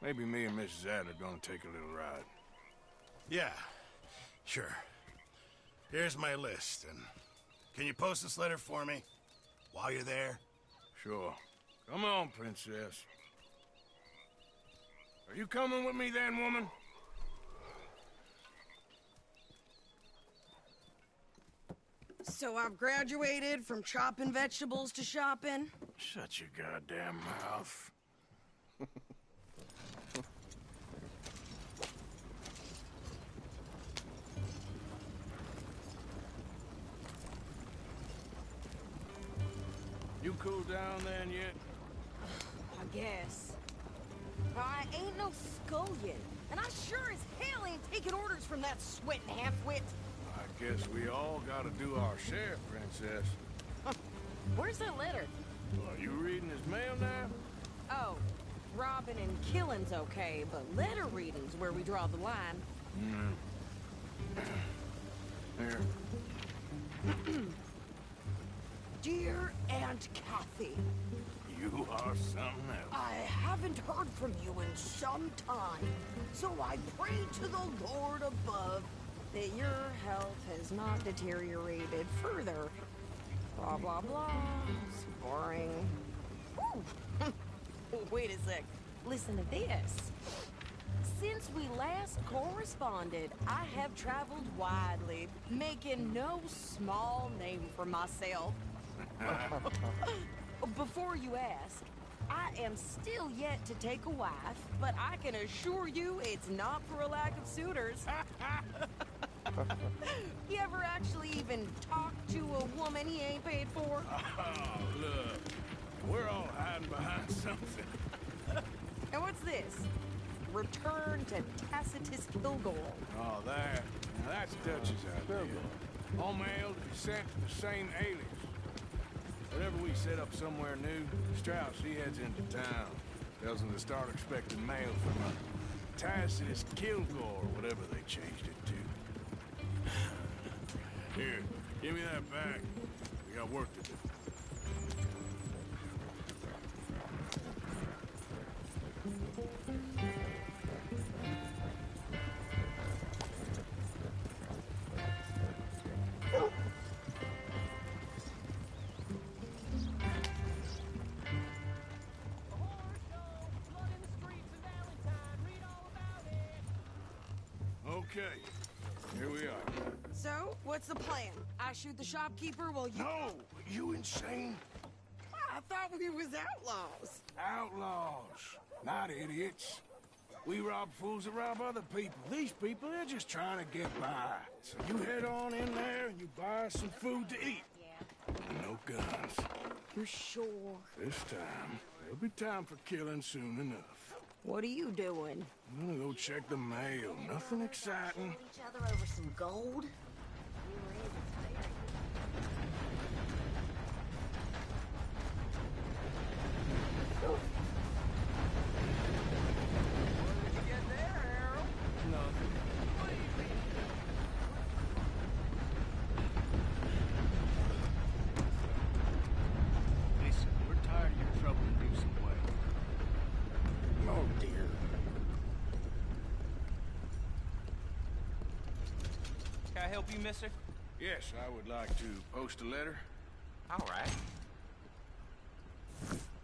Maybe me and Mrs. Adler are gonna take a little ride. Yeah, sure. Here's my list, and can you post this letter for me while you're there? Sure. Come on, Princess. Are you coming with me then, woman? So I've graduated from chopping vegetables to shopping? Shut your goddamn mouth. You cooled down then yet? I guess. I ain't no scullion, and I sure as hell ain't taking orders from that sweating half-wit. I guess we all gotta do our share, Princess. Where's that letter? Are you reading his mail now? Oh, robbing and killing's okay, but letter reading's where we draw the line. Here. Dear Aunt Kathy, You are something else. I haven't heard from you in some time, so I pray to the Lord above that your health has not deteriorated further. Blah, blah, blah. It's boring. Ooh. Wait a sec. Listen to this. Since we last corresponded, I have traveled widely, making no small name for myself. Before you ask, I am still yet to take a wife, but I can assure you it's not for a lack of suitors. You ever actually even talk to a woman he ain't paid for? Oh, look. We're all hiding behind something. And what's this? Return to Tacitus Kilgore. Oh, there. Now that's Dutch's idea. All mail to be sent to the same alias. Whenever we set up somewhere new, Strauss, he heads into town. Tells them to start expecting mail from a Tacitus Kilgore, or whatever they changed it to. Here, give me that bag. We got work to do. Okay, here we are. So, what's the plan? I shoot the shopkeeper while you... No! You insane? I thought we was outlaws. Outlaws, not idiots. We rob fools that rob other people. These people, they're just trying to get by. So you head on in there and you buy some food to eat. Yeah. And no guns. You're sure? This time, there'll be time for killing soon enough. What are you doing? I'm gonna go check the mail. Nothing exciting. Each other over some gold? help you, mister? Yes, I would like to post a letter. All right.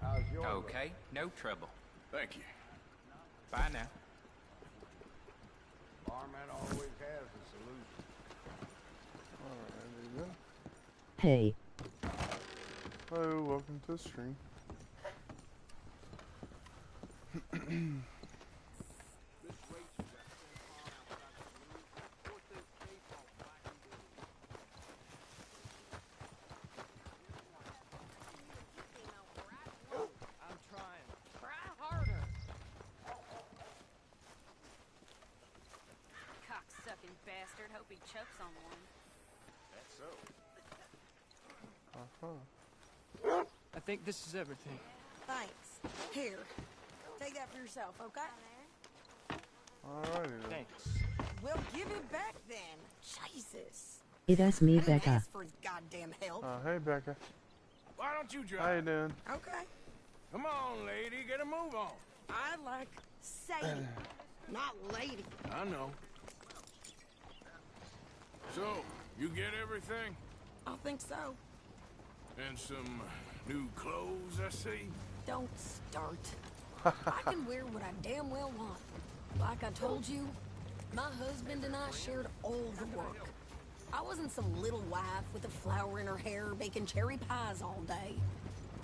How's yours? Okay, no trouble. Thank you. Bye now. Barman always has a solution. Alright, there you Hey. go. Hello, welcome to the stream. I'm trying. Try harder. Cocksucking bastard. Hope he chokes on one. That's so. I think this is everything. Thanks. Here. Take that for yourself, okay? Alrighty then. Thanks. We'll give it back then. Jesus. It's me, I didn't Becca. ask for his goddamn help. Hey Becca. Why don't you drive? How you doing? Okay. Come on, lady, get a move on. I like Sadie, not lady. I know. So, you get everything? I think so. And some new clothes, I see? Don't start. I can wear what I damn well want. Like I told you, my husband and I shared all the work. I wasn't some little wife with a flower in her hair baking cherry pies all day.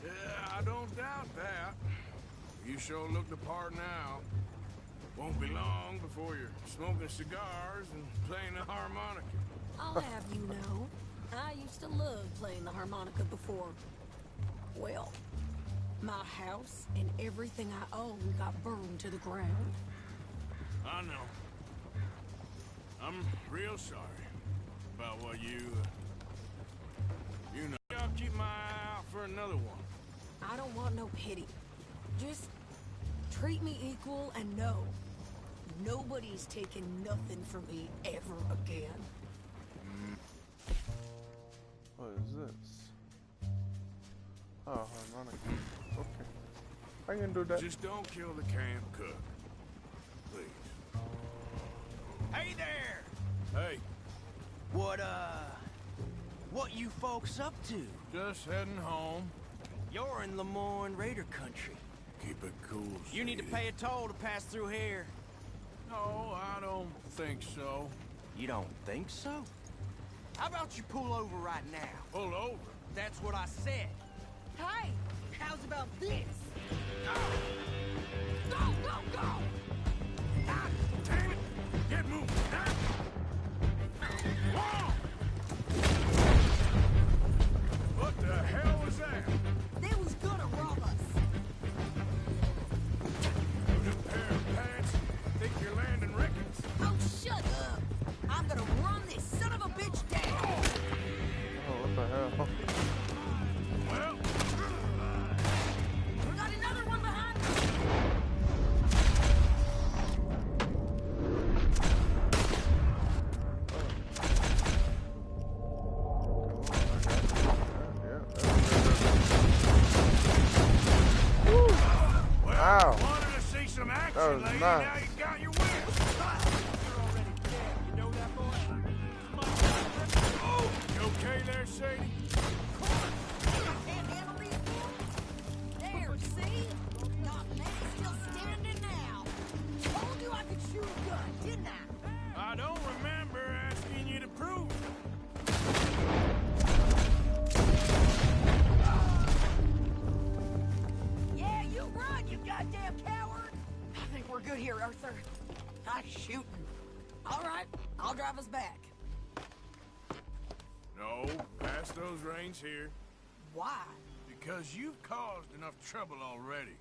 Yeah, I don't doubt that. You sure look the part now. Won't be long before you're smoking cigars and playing the harmonica. I'll have you know, I used to love playing the harmonica before. Well, my house and everything I own got burned to the ground. I know. I'm real sorry about what you know. I'll keep my eye out for another one. I don't want no pity. Just treat me equal and know nobody's taking nothing from me ever again. What is this? Oh, harmonica. Okay. I can do that. Just don't kill the camp cook. Please. Hey there! Hey, What you folks up to? just heading home. You're in Lemoyne Raider country. Keep it cool, You need to Sadie. pay a toll to pass through here. No, I don't think so. You don't think so? How about you pull over right now? Pull over. That's what I said. Hey, how's about this? Go! Go, go, go! God damn it! Get moving! Whoa! What the hell was that? They was gonna rob us. Those a pair of pants? Think you're landing Ricketts? Oh, shut up! I'm gonna run this son of a bitch down! Oh, what the hell? Well, We got another one behind us! Wow. wanted to see some action, That was lady. nice. Now you got your wish. Oh, you okay there, Sadie? Can't handle these boys? There, see? Not many still standing now. Told you I could shoot a gun, didn't I? I don't remember asking you to prove it. Yeah, you run, you goddamn coward! I think we're good here, Arthur. Nice shooting. All right, I'll drive us back. No, pass those reins here. Why? Because you've caused enough trouble already.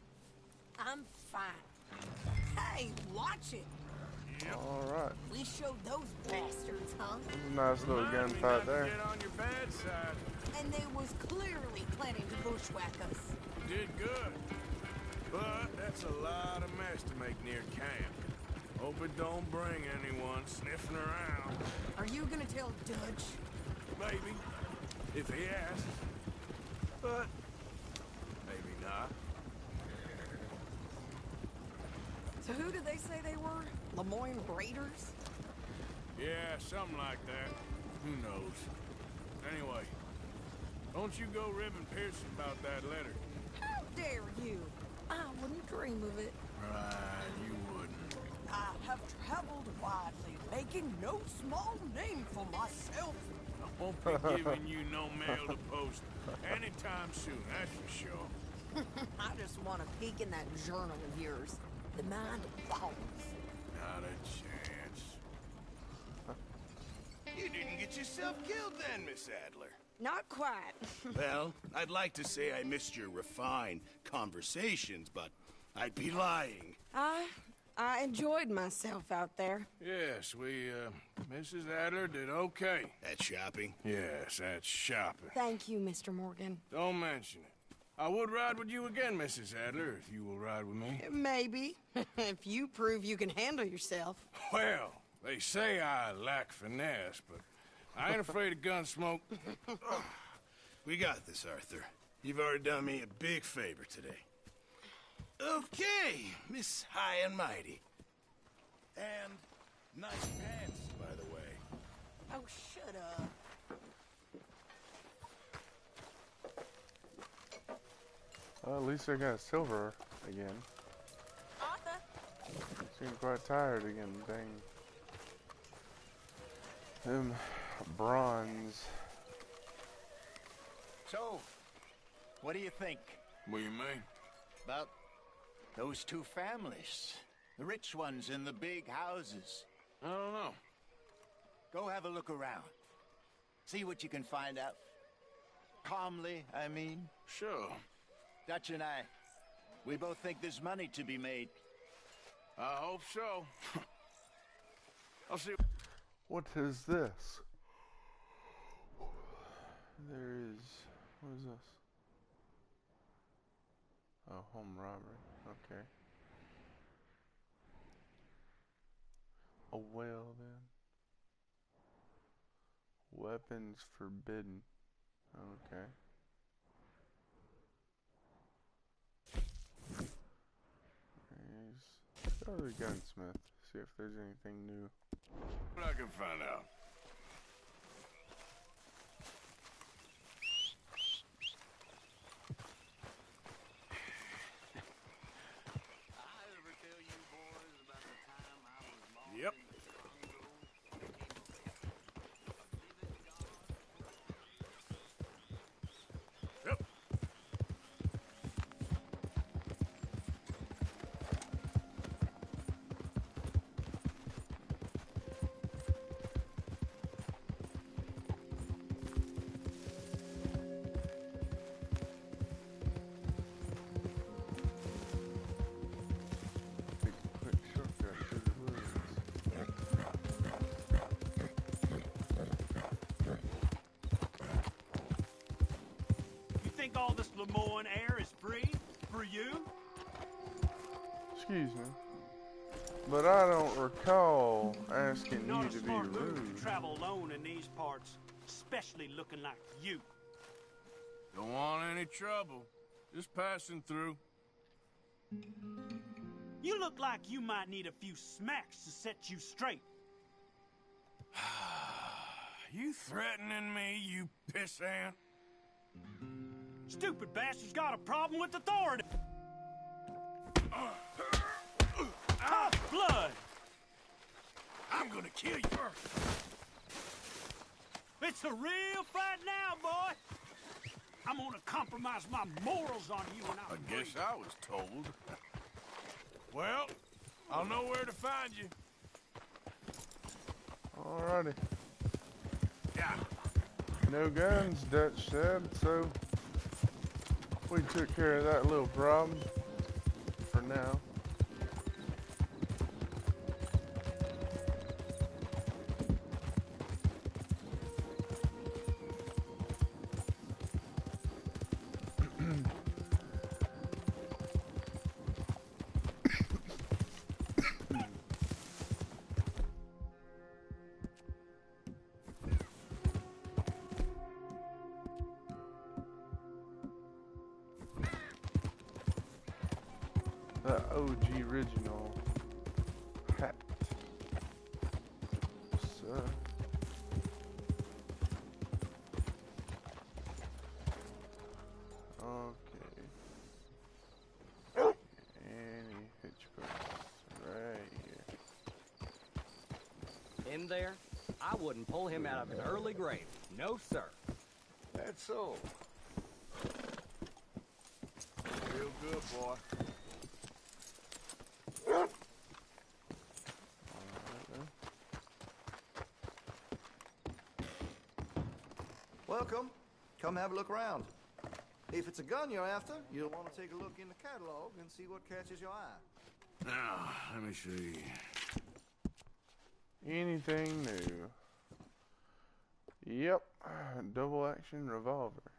I'm fine. Hey, watch it. Alright. We showed those bastards, huh? Nice little Remind me gunfight not to there. get on your bad side. And they was clearly planning to bushwhack us. You did good. But that's a lot of mess to make near camp. Hope it don't bring anyone sniffing around. Are you gonna tell Dutch? Maybe. If he asks. But maybe not. So who did they say they were? Lemoyne Raiders? Yeah, something like that. Who knows? Anyway, don't you go ribbing Pearson about that letter. How dare you? I wouldn't dream of it. Right, you wouldn't. I have traveled widely, making no small name for myself. I won't be giving you no mail to post anytime soon, that's for sure. I just want to peek in that journal of yours. The Mind of Bones. Not a chance. You didn't get yourself killed then, Miss Adler. Not quite. Well, I'd like to say I missed your refined conversations, but I'd be lying. I enjoyed myself out there. Yes, Mrs. Adler did okay. At shopping? Yes, at shopping. Thank you, Mr. Morgan. Don't mention it. I would ride with you again, Mrs. Adler, if you will ride with me. Maybe. If you prove you can handle yourself. Well, they say I lack finesse, but I ain't afraid of gun smoke. We got this, Arthur. You've already done me a big favor today. Okay, Miss High and Mighty. And nice pants, by the way. Oh, shut up. Well, at least I got silver again. Arthur. Seem quite tired again, dang. Them bronze. So, what do you think? What do you mean? About those two families. The rich ones in the big houses. I don't know. Go have a look around. See what you can find out. Calmly, I mean. Sure. Dutch and I, we both think there's money to be made. I hope so. I'll see. What is this? There is... What is this? Oh, home robbery. Okay. A whale, then. Weapons forbidden. Okay. Go to the gunsmith. See if there's anything new. What I can find out. Yep. Yep. Quick shortcut to the woods. You think all this Lemoyne air is free for you? Excuse me. But I don't recall asking Not you a to be smart move rude. to travel alone in these parts, especially looking like you. Don't want any trouble. Just passing through. You look like you might need a few smacks to set you straight. You threatening me, you pissant? Stupid bastard's got a problem with authority. Tough blood. I'm gonna kill you. It's a real fight now, boy. I'm gonna compromise my morals on you and I'll I guess I was told. Well, I'll know where to find you. Alrighty. Yeah. No guns, Dutch said, so we took care of that little problem for now. The OG original hat. So, in there, I wouldn't pull him out of an early grave. No, sir. That's so. Real good, boy. Welcome. Come have a look around. If it's a gun you're after, you'll want to take a look in the catalog and see what catches your eye. Now, let me see. Anything new? Yep, double action revolver.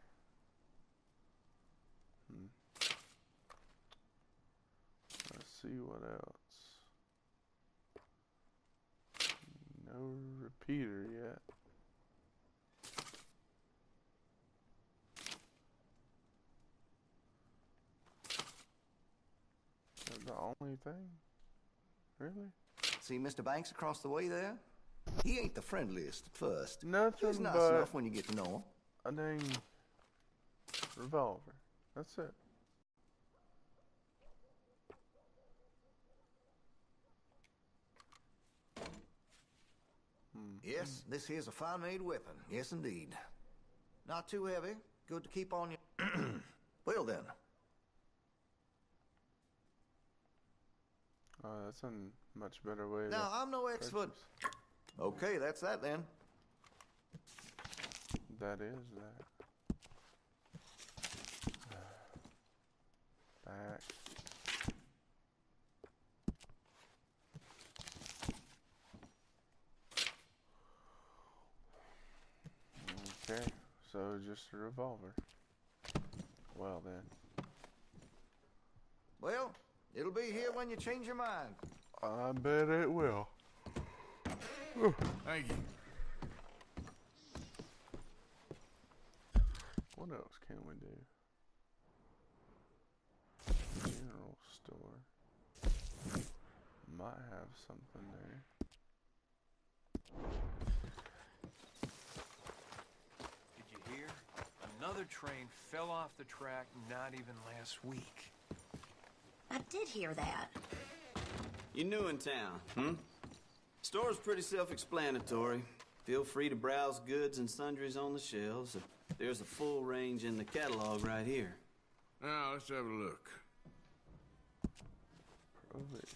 Let's see what else. No repeater yet. That's the only thing? Really? See Mr. Banks across the way there? He ain't the friendliest at first. Nothing He's nice but enough when you get to know him. a dang revolver. That's it. Yes, this here's a fine-made weapon. Yes, indeed. Not too heavy. Good to keep on your... Well, then. That's a much better way Now, to I'm no expert. purchase. Okay, that's that then. That is that. Back. Okay, so just a revolver. Well then. Well, it'll be here when you change your mind. I bet it will. Thank you. What else can we do? General store. Might have something there. Did you hear? Another train fell off the track not even last week. I did hear that. You're new in town, hmm? Store's pretty self-explanatory. Feel free to browse goods and sundries on the shelves. There's a full range in the catalog right here. Now, let's have a look. Provisions.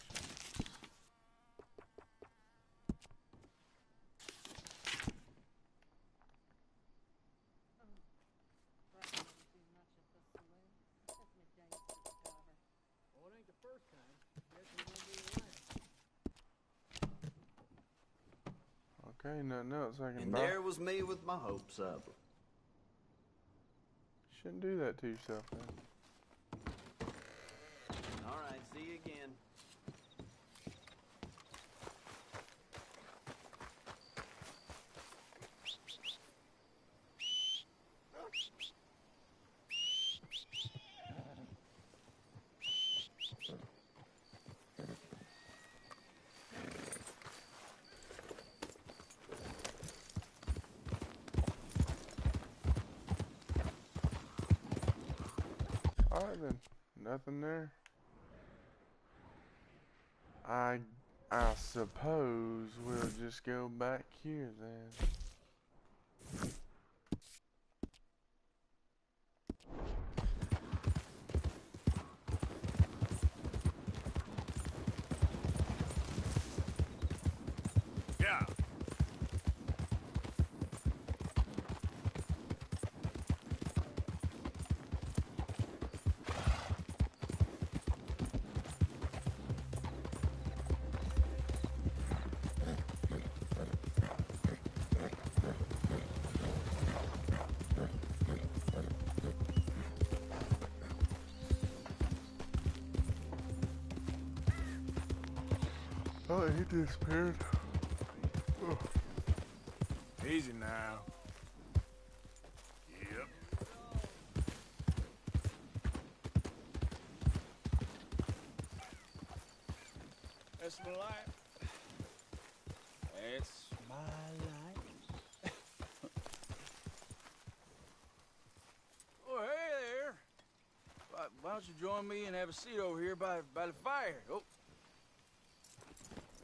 Okay, nothing else I can And buy. there was me with my hopes up. Shouldn't do that to yourself, man. All right, see you again. Alright then, nothing there. I suppose we'll just go back here then. Yeah. Oh, he disappeared. Oh. Easy now. Yep. That's my life. That's my life. Oh, hey there. Why don't you join me and have a seat over here by the fire? Oh.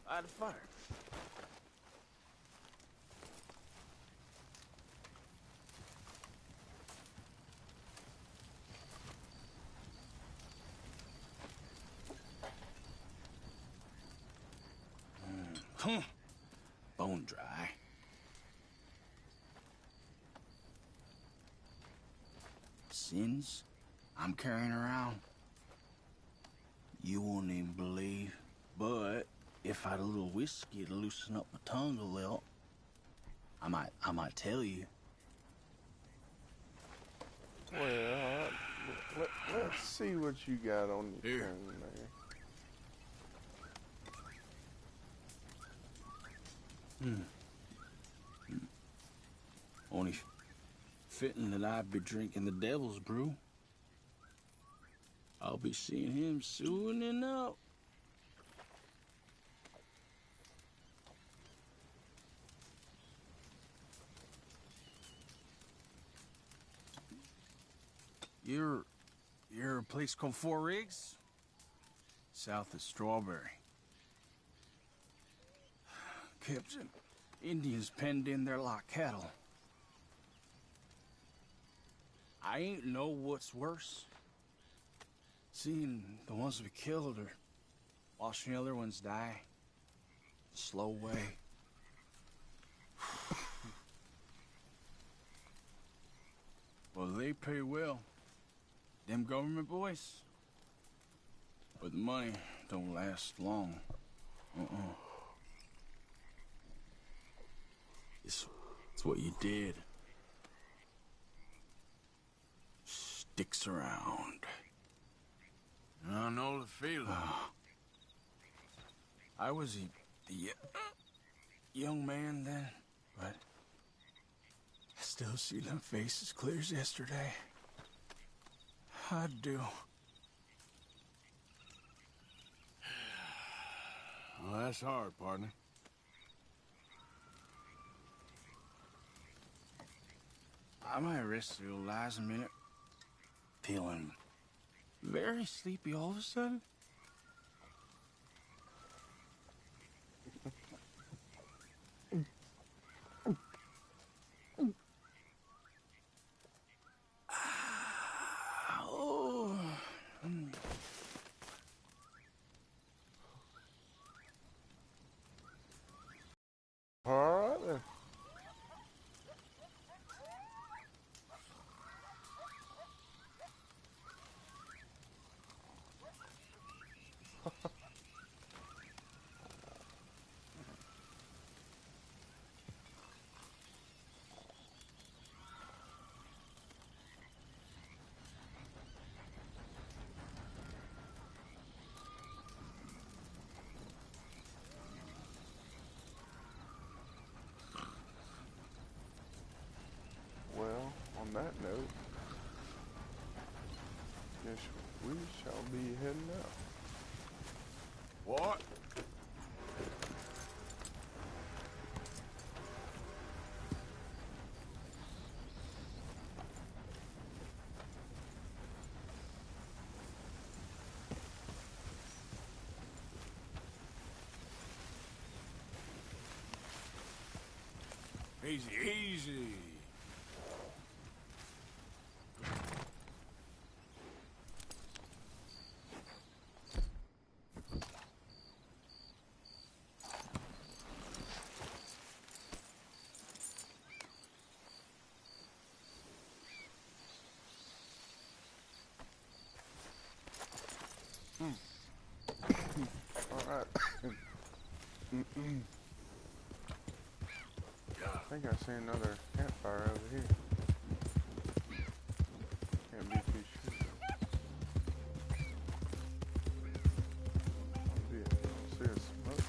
By the fire. Bone dry. Sins I'm carrying around, you won't even believe. But if I had a little whiskey to loosen up my tongue a little, I might tell you. Well, let's see what you got on your tongue there. Only fitting that I'd be drinking the devil's brew. I'll be seeing him soon enough. You're a place called Four Rigs? South of Strawberry. Kept Indians penned in there like cattle. I ain't know what's worse. Seeing the ones we killed or watching the other ones die. Slow way. Well, they pay well. Them government boys. But the money don't last long. It's what you did. Sticks around. I know the feeling. I was a young man then, but I still see them faces clear as yesterday. I do. Well, that's hard, partner. I might rest the old eyes a minute. Feeling very sleepy all of a sudden. All right then. Well, on that note, guess we shall be heading out. What? Easy, easy. All right. I think I see another campfire over here. Can't be too sure. I see a smoke.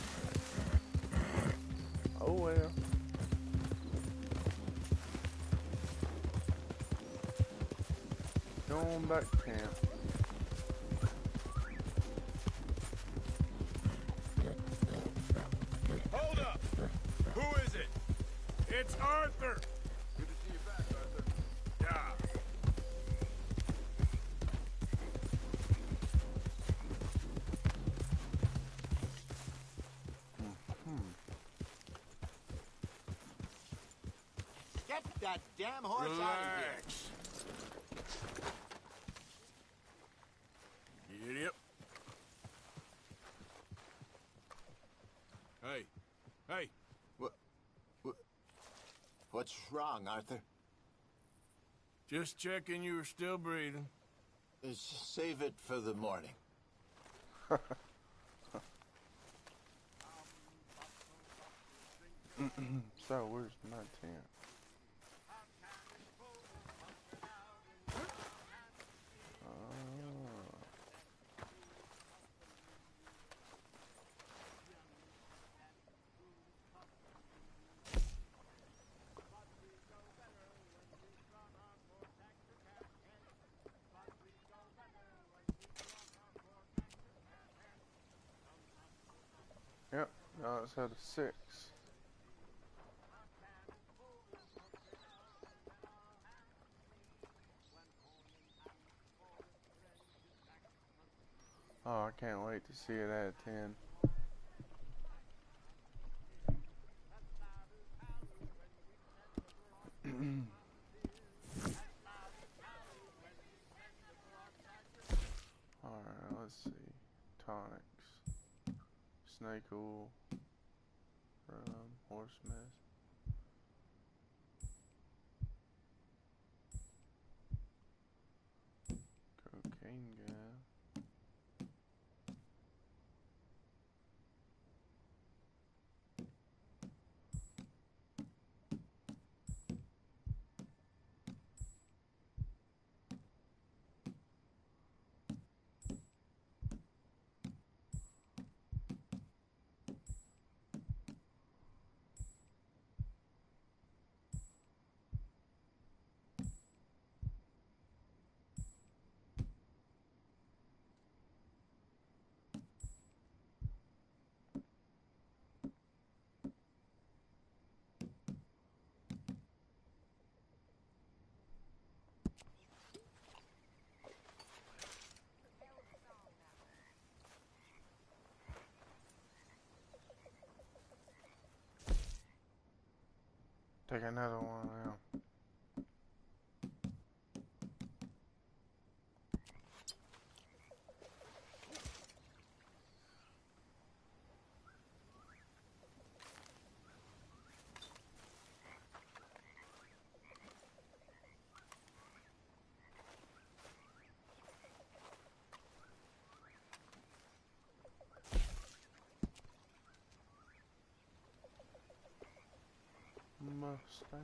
Oh well. Going back to camp. Hold up! Who is it? It's Arthur! Good to see you back, Arthur. Yeah. Get that damn horse out of here. Relax. Idiot. Hey, What's wrong, Arthur? Just checking you were still breathing. Save it for the morning. So, where's my tent? Yep, now it's at a 6. Oh, I can't wait to see it at 10. Alright, let's see. Tonics. Snake oil. Rum. Horse mist. Cocaine gun. Take another one now. Mustang.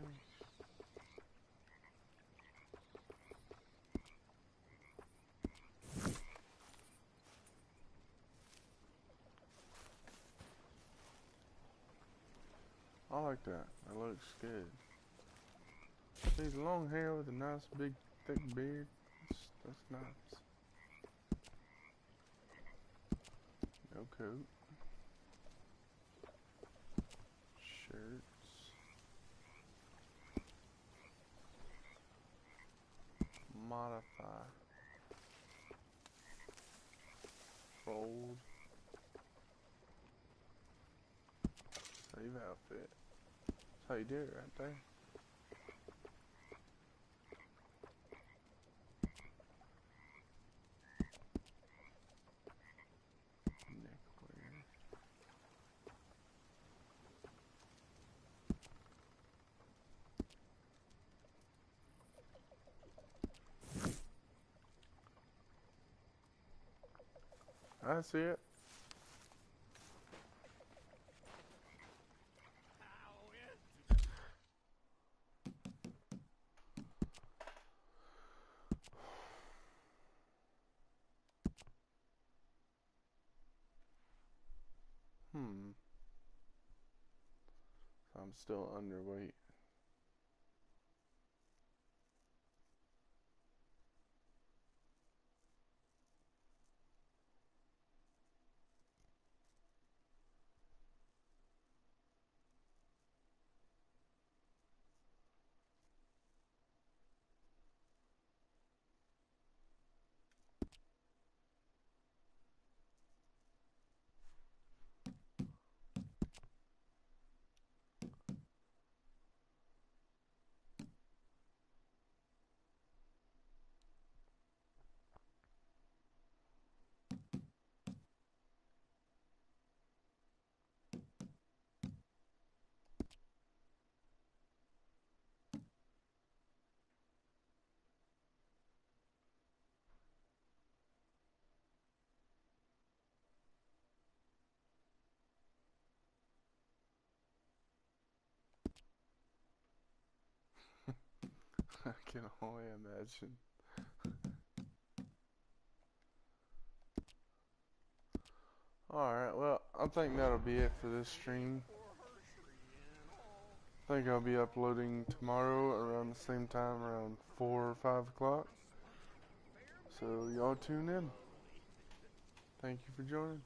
I like that. That looks good. He's long hair with a nice big thick beard. That's nice. No coat. Shirts. Modify. Fold. Save outfit. That's how you do it right there. Neckwear. I see it. So I'm still underweight. can only imagine. Alright, well, I think that'll be it for this stream. I think I'll be uploading tomorrow around the same time, around 4 or 5 o'clock. So y'all tune in. Thank you for joining.